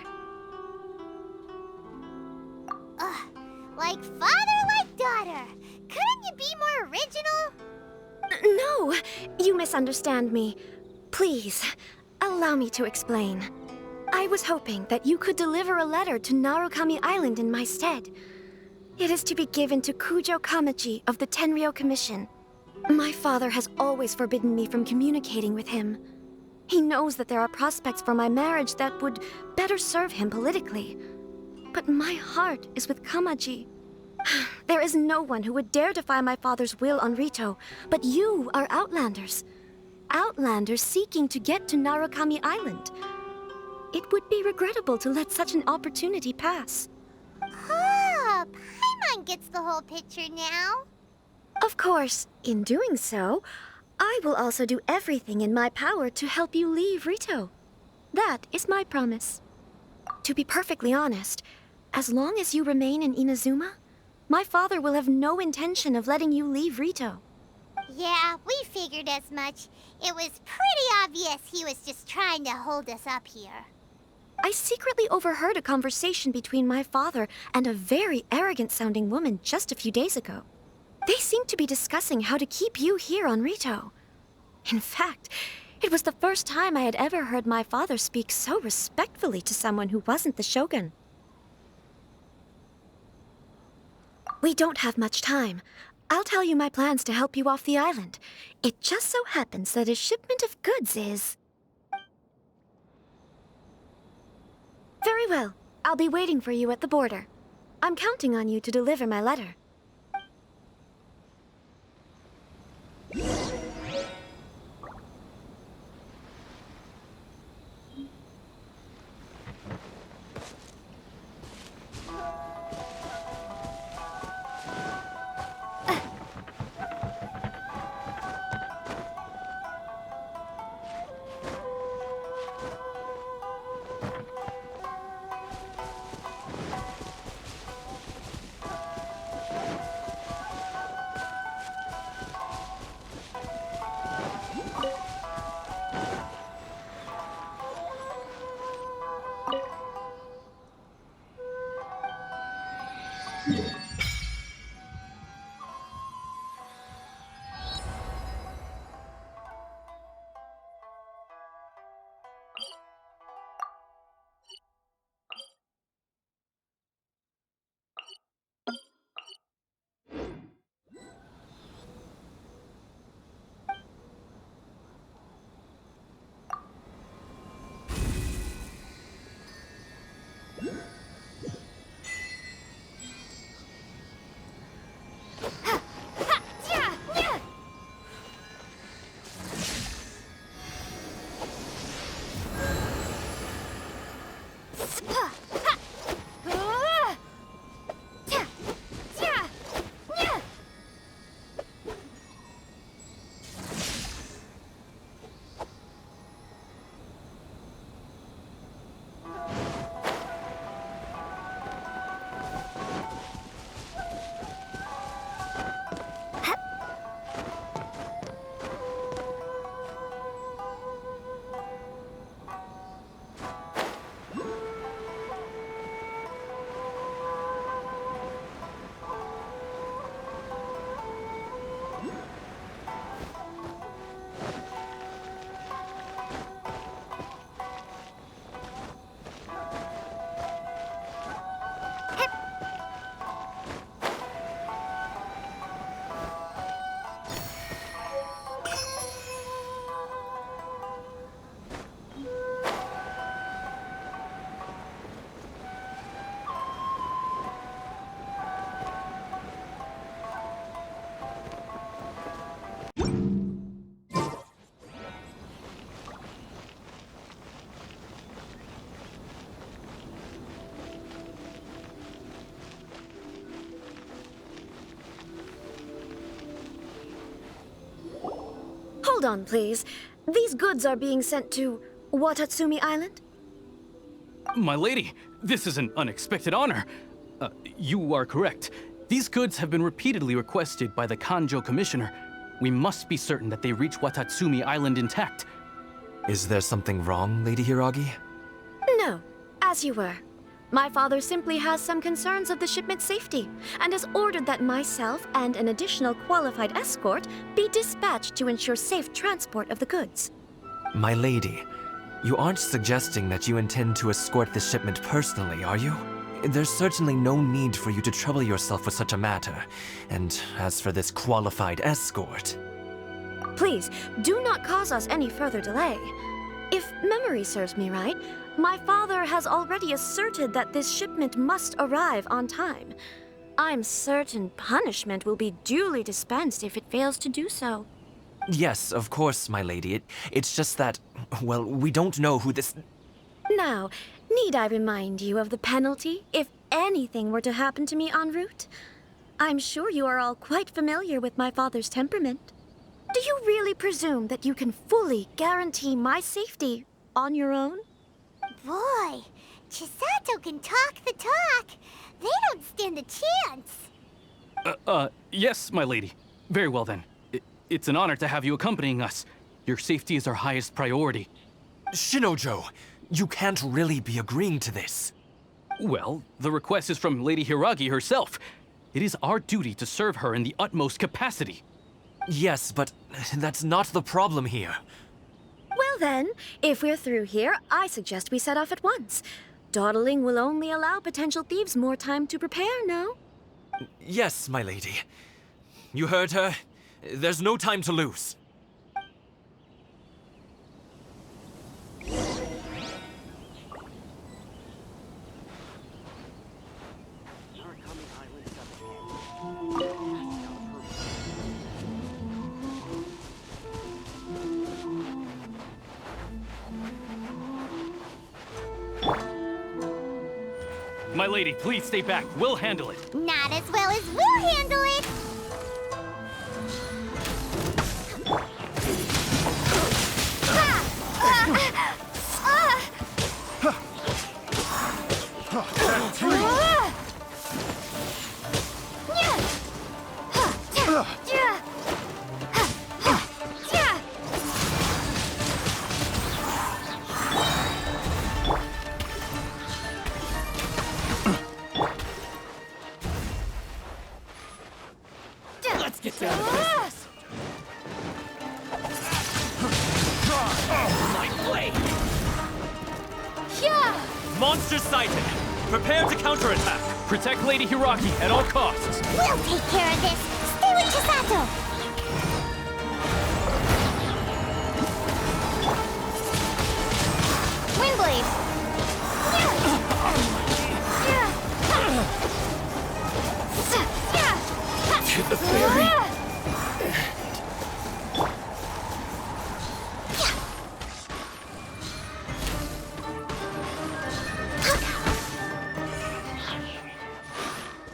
Like father, like daughter. Couldn't you be more original? No, you misunderstand me. Please, allow me to explain. I was hoping that you could deliver a letter to Narukami Island in my stead. It is to be given to Kujo Kamachi of the Tenryou Commission. My father has always forbidden me from communicating with him. He knows that there are prospects for my marriage that would better serve him politically. But my heart is with Kamaji. There is no one who would dare defy my father's will on Rito, but you are Outlanders. Outlanders seeking to get to Narukami Island. It would be regrettable to let such an opportunity pass. Oh, Paimon gets the whole picture now. Of course, in doing so, I will also do everything in my power to help you leave Rito. That is my promise. To be perfectly honest, as long as you remain in Inazuma, my father will have no intention of letting you leave Rito. Yeah, we figured as much. It was pretty obvious he was just trying to hold us up here. I secretly overheard a conversation between my father and a very arrogant-sounding woman just a few days ago. They seemed to be discussing how to keep you here on Rito. In fact, it was the first time I had ever heard my father speak so respectfully to someone who wasn't the Shogun. We don't have much time. I'll tell you my plans to help you off the island. It just so happens that a shipment of goods is... Very well. I'll be waiting for you at the border. I'm counting on you to deliver my letter. Hold on, please. These goods are being sent to Watatsumi Island? My lady, this is an unexpected honor. You are correct. These goods have been repeatedly requested by the Kanjo Commissioner. We must be certain that they reach Watatsumi Island intact. Is there something wrong, Lady Hiragi? No, as you were. My father simply has some concerns of the shipment's safety, and has ordered that myself and an additional qualified escort be dispatched to ensure safe transport of the goods. My lady, you aren't suggesting that you intend to escort the shipment personally, are you? There's certainly no need for you to trouble yourself with such a matter. And as for this qualified escort... Please, do not cause us any further delay. If memory serves me right, my father has already asserted that this shipment must arrive on time. I'm certain punishment will be duly dispensed if it fails to do so. Yes, of course, my lady. It's just that, well, we don't know who this... Now, need I remind you of the penalty if anything were to happen to me en route? I'm sure you are all quite familiar with my father's temperament. Do you really presume that you can fully guarantee my safety on your own? Boy, Chisato can talk the talk. They don't stand a chance. Yes, my lady. Very well then. It's an honor to have you accompanying us. Your safety is our highest priority. Shinojo, you can't really be agreeing to this. Well, the request is from Lady Hiragi herself. It is our duty to serve her in the utmost capacity. Yes, but that's not the problem here. Well then, if we're through here, I suggest we set off at once. Dawdling will only allow potential thieves more time to prepare, no? Yes, my lady. You heard her. There's no time to lose. My lady, please stay back. We'll handle it. Not as well as we'll handle it. Let's get down to business. My blade! Monster sighted! Prepare to counterattack! Protect Lady Hiragi at all costs. We'll take care of this. Stay with Chisato. Windblade. To the ferry.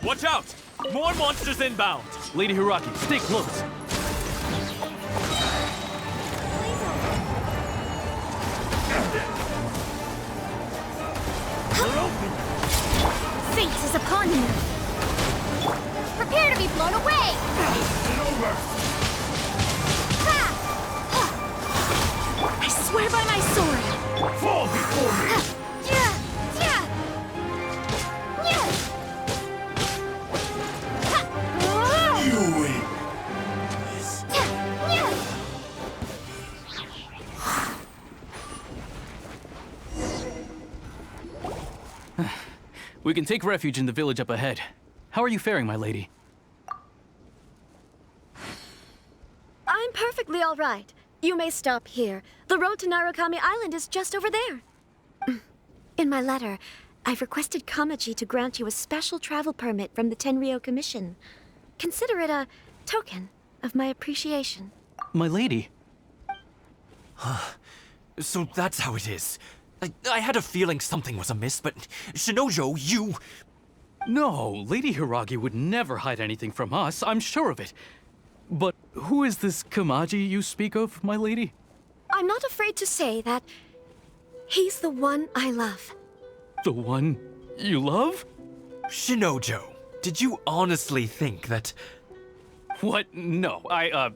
Watch out! More monsters inbound! Lady Hiragi, stay close. Fate is upon you. Prepare to be blown away. I swear by my sword. Fall before me! You win! We can take refuge in the village up ahead. How are you faring, my lady? I'm perfectly all right. You may stop here. The road to Narukami Island is just over there. In my letter, I've requested Kamaji to grant you a special travel permit from the Tenryou Commission. Consider it a token of my appreciation. My lady. So that's how it is. I had a feeling something was amiss, but Shinojo, you... No, Lady Hiragi would never hide anything from us, I'm sure of it. But who is this Kamaji you speak of, my lady? I'm not afraid to say that he's the one I love. The one you love? Shinojo, did you honestly think that... What? No, I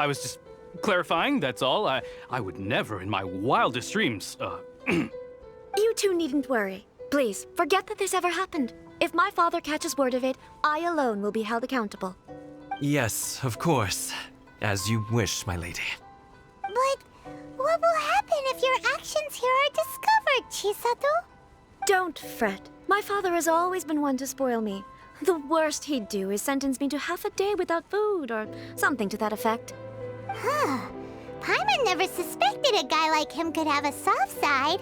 was just clarifying, that's all. I would never in my wildest dreams, You two needn't worry. Please, forget that this ever happened. If my father catches word of it, I alone will be held accountable. Yes, of course. As you wish, my lady. But what will happen if your actions here are discovered, Chisato? Don't fret. My father has always been one to spoil me. The worst he'd do is sentence me to half a day without food, or something to that effect. Huh. Paimon never suspected a guy like him could have a soft side.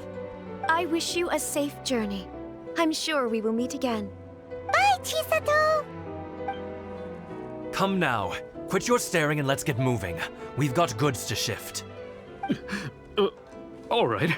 I wish you a safe journey. I'm sure we will meet again. Bye, Chisato! Come now. Quit your staring and let's get moving. We've got goods to shift. All right.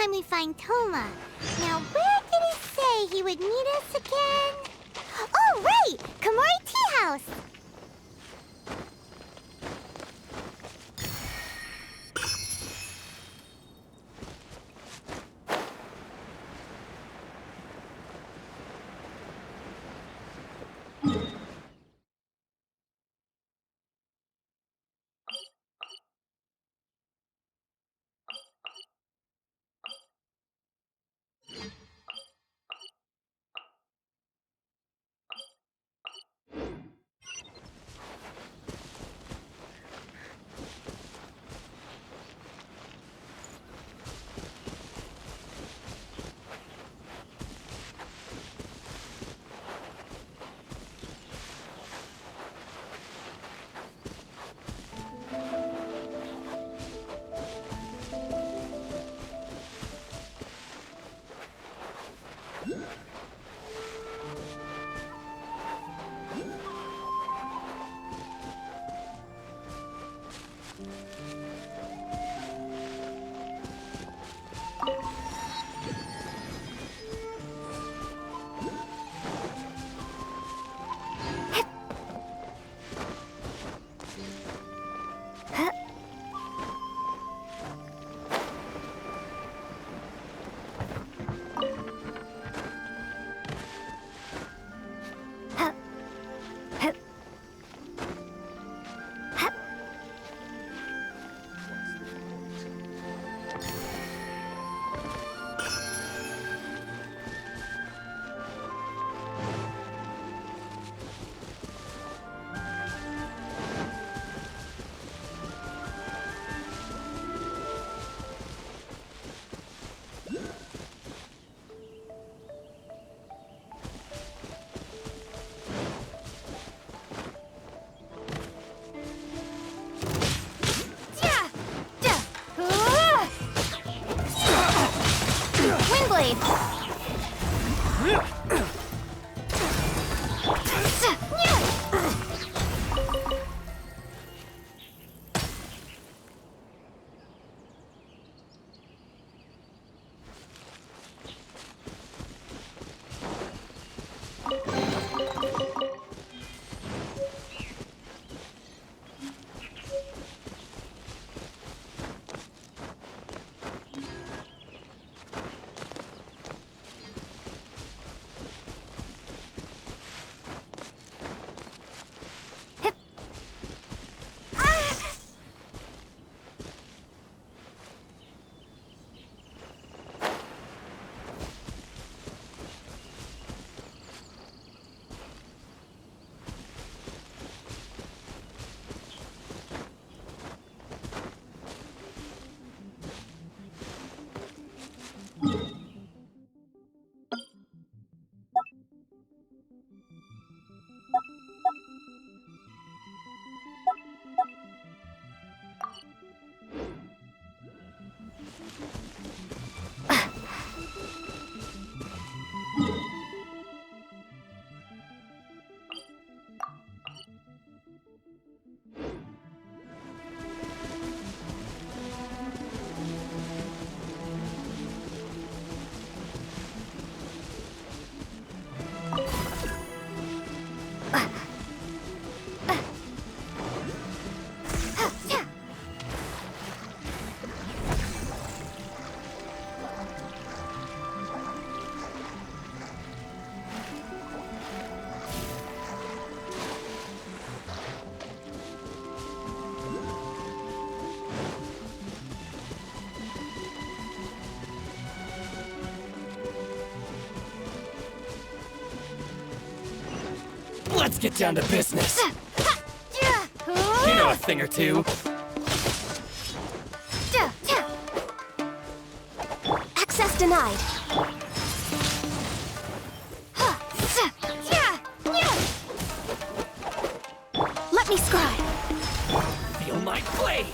time we find Toma. Now, where did he say he would meet us again? Oh, right! Komori Tea House! Let's get down to business. You know a thing or two. Access denied. Let me scribe. Feel my blade.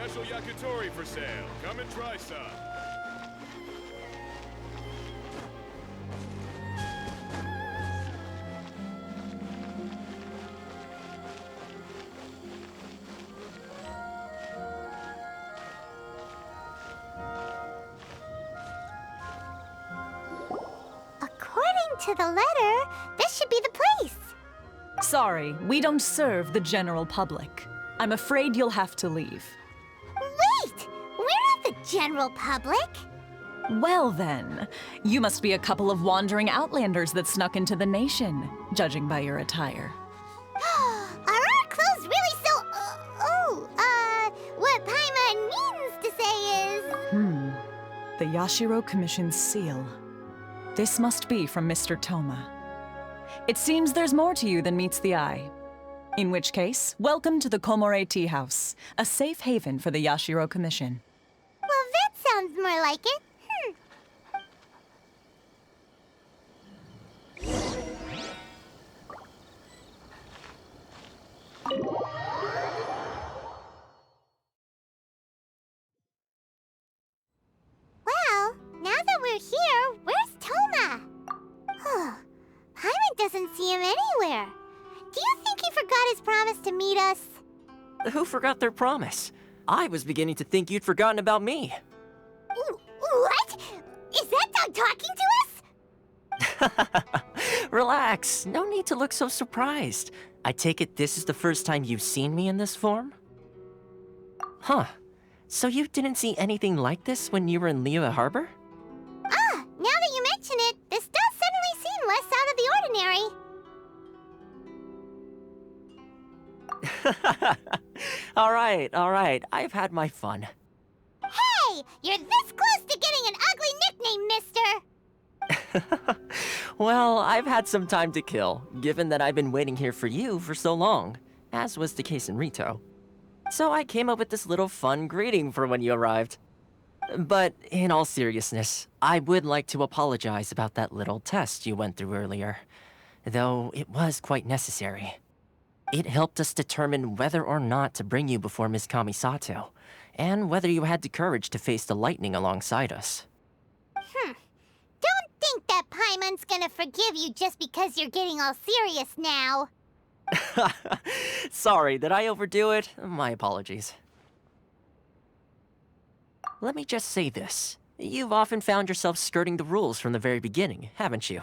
Special yakitori for sale. Come and try some. According to the letter, this should be the place. Sorry, we don't serve the general public. I'm afraid you'll have to leave. Wait! We're not the general public. Well then, you must be a couple of wandering outlanders that snuck into the nation, judging by your attire. Are our clothes really so... what Paimon means to say is... The Yashiro Commission's seal. This must be from Mr. Toma. It seems there's more to you than meets the eye. In which case, welcome to the Komore Tea House, a safe haven for the Yashiro Commission. Well, that sounds more like it. Well, now that we're here, where's Toma? Paimon doesn't see him anywhere. Do you think he forgot to meet us? Who forgot their promise? I was beginning to think you'd forgotten about me. What? Is that dog talking to us? Relax, no need to look so surprised. I take it this is the first time you've seen me in this form? Huh. So you didn't see anything like this when you were in Liyue Harbor? Ah, now that you mention it, this does suddenly seem less out of the ordinary. Alright, I've had my fun. Hey, you're this close to getting an ugly nickname, mister! Well, I've had some time to kill, given that I've been waiting here for you for so long, as was the case in Rito. So I came up with this little fun greeting for when you arrived. But in all seriousness, I would like to apologize about that little test you went through earlier, though it was quite necessary. It helped us determine whether or not to bring you before Miss Kamisato, and whether you had the courage to face the lightning alongside us. Don't think that Paimon's gonna forgive you just because you're getting all serious now. Sorry, did I overdo it? My apologies. Let me just say this. You've often found yourself skirting the rules from the very beginning, haven't you?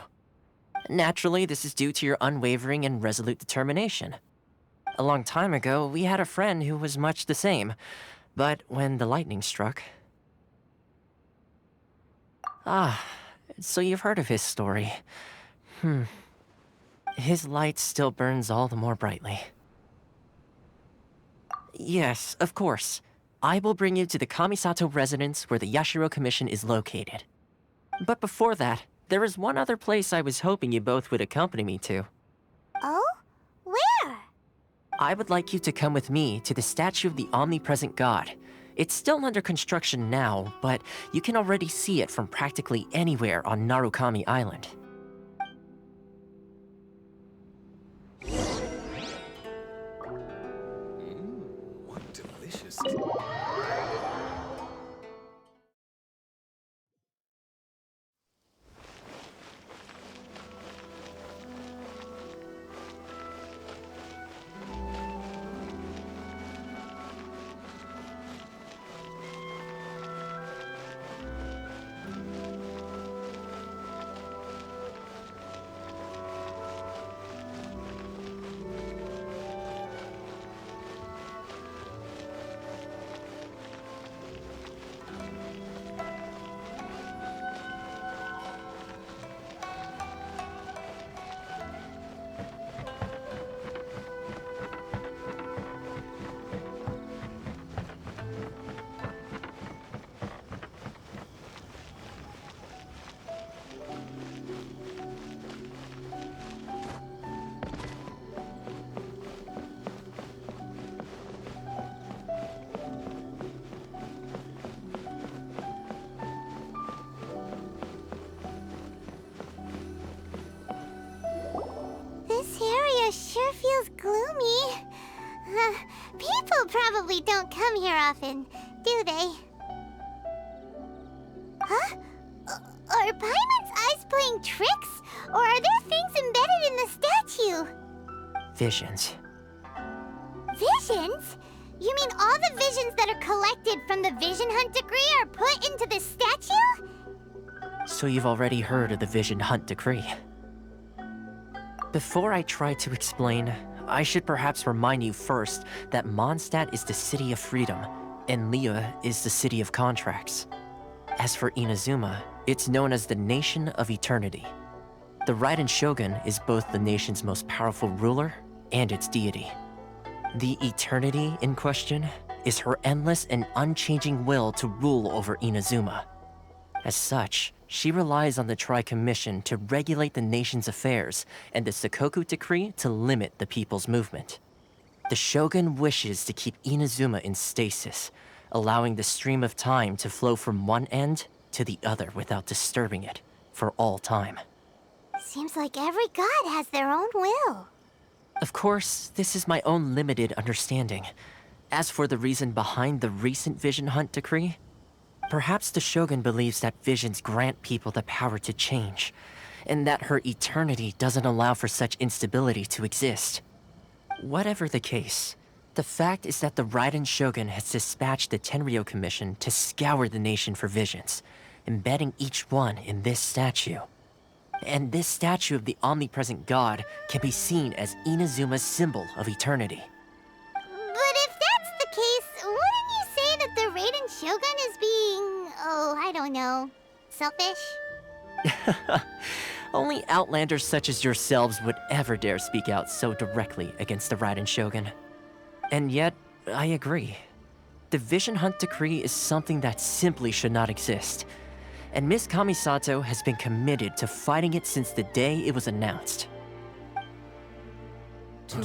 Naturally, this is due to your unwavering and resolute determination. A long time ago, we had a friend who was much the same, but when the lightning struck... Ah, so you've heard of his story. His light still burns all the more brightly. Yes, of course. I will bring you to the Kamisato residence where the Yashiro Commission is located. But before that, there is one other place I was hoping you both would accompany me to. Oh? Where? I would like you to come with me to the statue of the omnipresent god. It's still under construction now, but you can already see it from practically anywhere on Narukami Island. What delicious... This area sure feels gloomy. People probably don't come here often, do they? Huh? Are Paimon's eyes playing tricks? Or are there things embedded in the statue? Visions. Visions? You mean all the visions that are collected from the Vision Hunt decree are put into this statue? So you've already heard of the Vision Hunt decree. Before I try to explain, I should perhaps remind you first that Mondstadt is the city of freedom, and Liyue is the city of contracts. As for Inazuma, it's known as the Nation of Eternity. The Raiden Shogun is both the nation's most powerful ruler and its deity. The Eternity in question is her endless and unchanging will to rule over Inazuma. As such, she relies on the Tri-Commission to regulate the nation's affairs and the Sakoku Decree to limit the people's movement. The Shogun wishes to keep Inazuma in stasis, allowing the stream of time to flow from one end to the other without disturbing it for all time. Seems like every god has their own will. Of course, this is my own limited understanding. As for the reason behind the recent Vision Hunt decree, perhaps the Shogun believes that visions grant people the power to change, and that her eternity doesn't allow for such instability to exist. Whatever the case, the fact is that the Raiden Shogun has dispatched the Tenryo Commission to scour the nation for visions, embedding each one in this statue. And this statue of the omnipresent god can be seen as Inazuma's symbol of eternity. But if that's the case, wouldn't you say that the Raiden Shogun is being, oh, I don't know, selfish? Only Outlanders such as yourselves would ever dare speak out so directly against the Raiden Shogun. And yet, I agree. The Vision Hunt Decree is something that simply should not exist. And Miss Kamisato has been committed to fighting it since the day it was announced. Huh?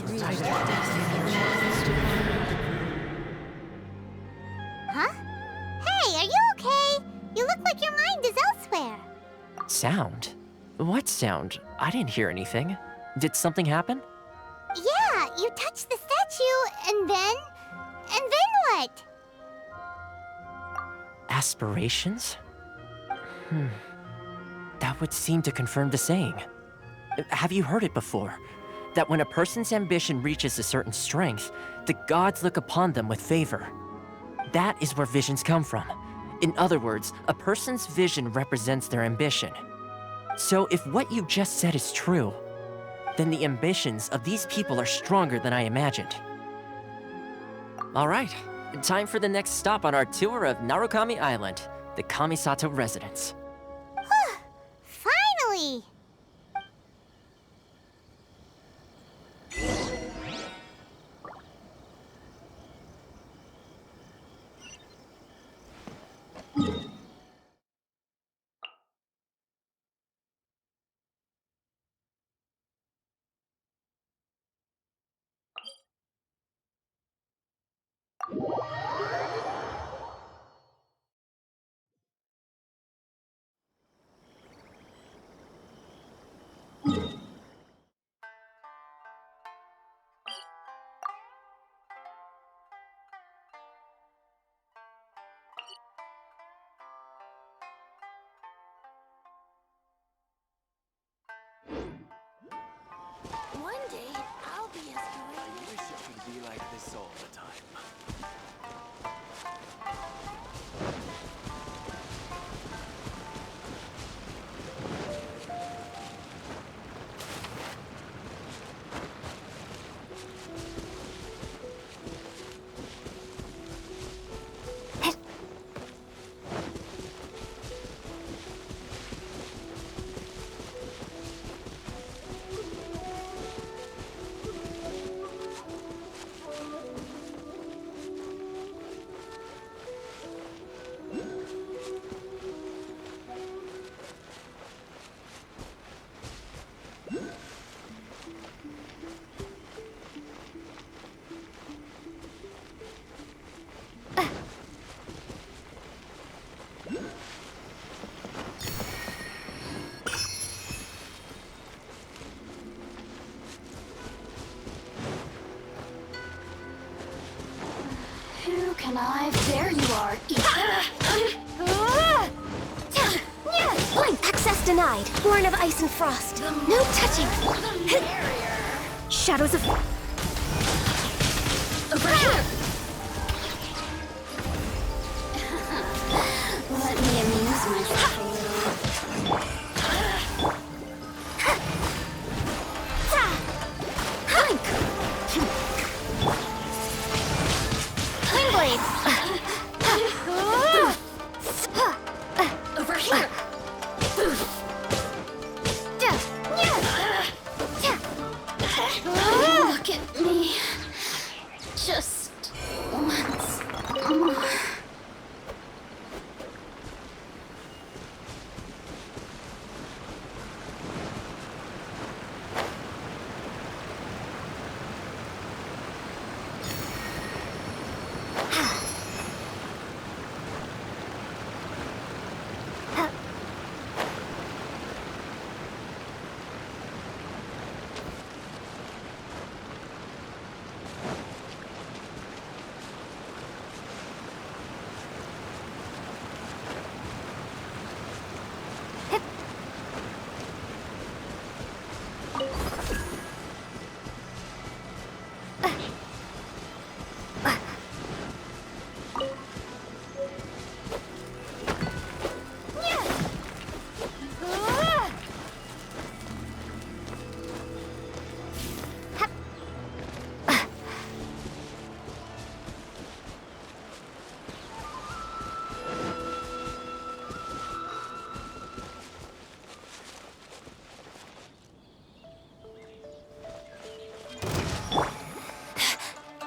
Hey, are you okay? You look like your mind is elsewhere. Sound? What sound? I didn't hear anything. Did something happen? Yeah, you touched the statue, and then what? Aspirations? That would seem to confirm the saying. Have you heard it before? That when a person's ambition reaches a certain strength, the gods look upon them with favor. That is where visions come from. In other words, a person's vision represents their ambition. So if what you just said is true, then the ambitions of these people are stronger than I imagined. All right, time for the next stop on our tour of Narukami Island, the Kamisato residence. Finally! One day, I'll be as great. I wish it could be like this all the time. Who can I? There you are. Blank! Access denied. Born of ice and frost. No touching. Shadows of... Over here! Let me amuse myself a little. Over here! Look at me. Just once more.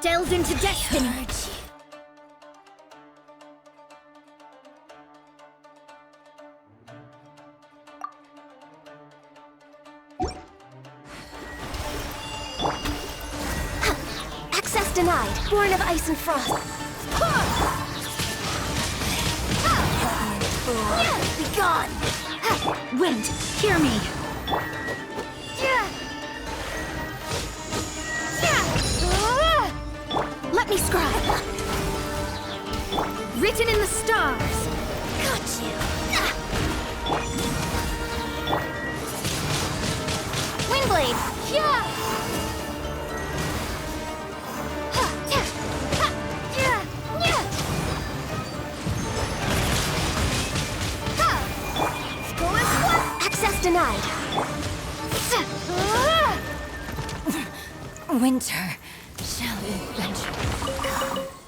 Delve into destiny. Access denied. Born of ice and frost. Be gone. Wind, hear me. Let me scribe. Written in the stars. Got you. Windblade. Yeah. Access denied. Winter shall we venture?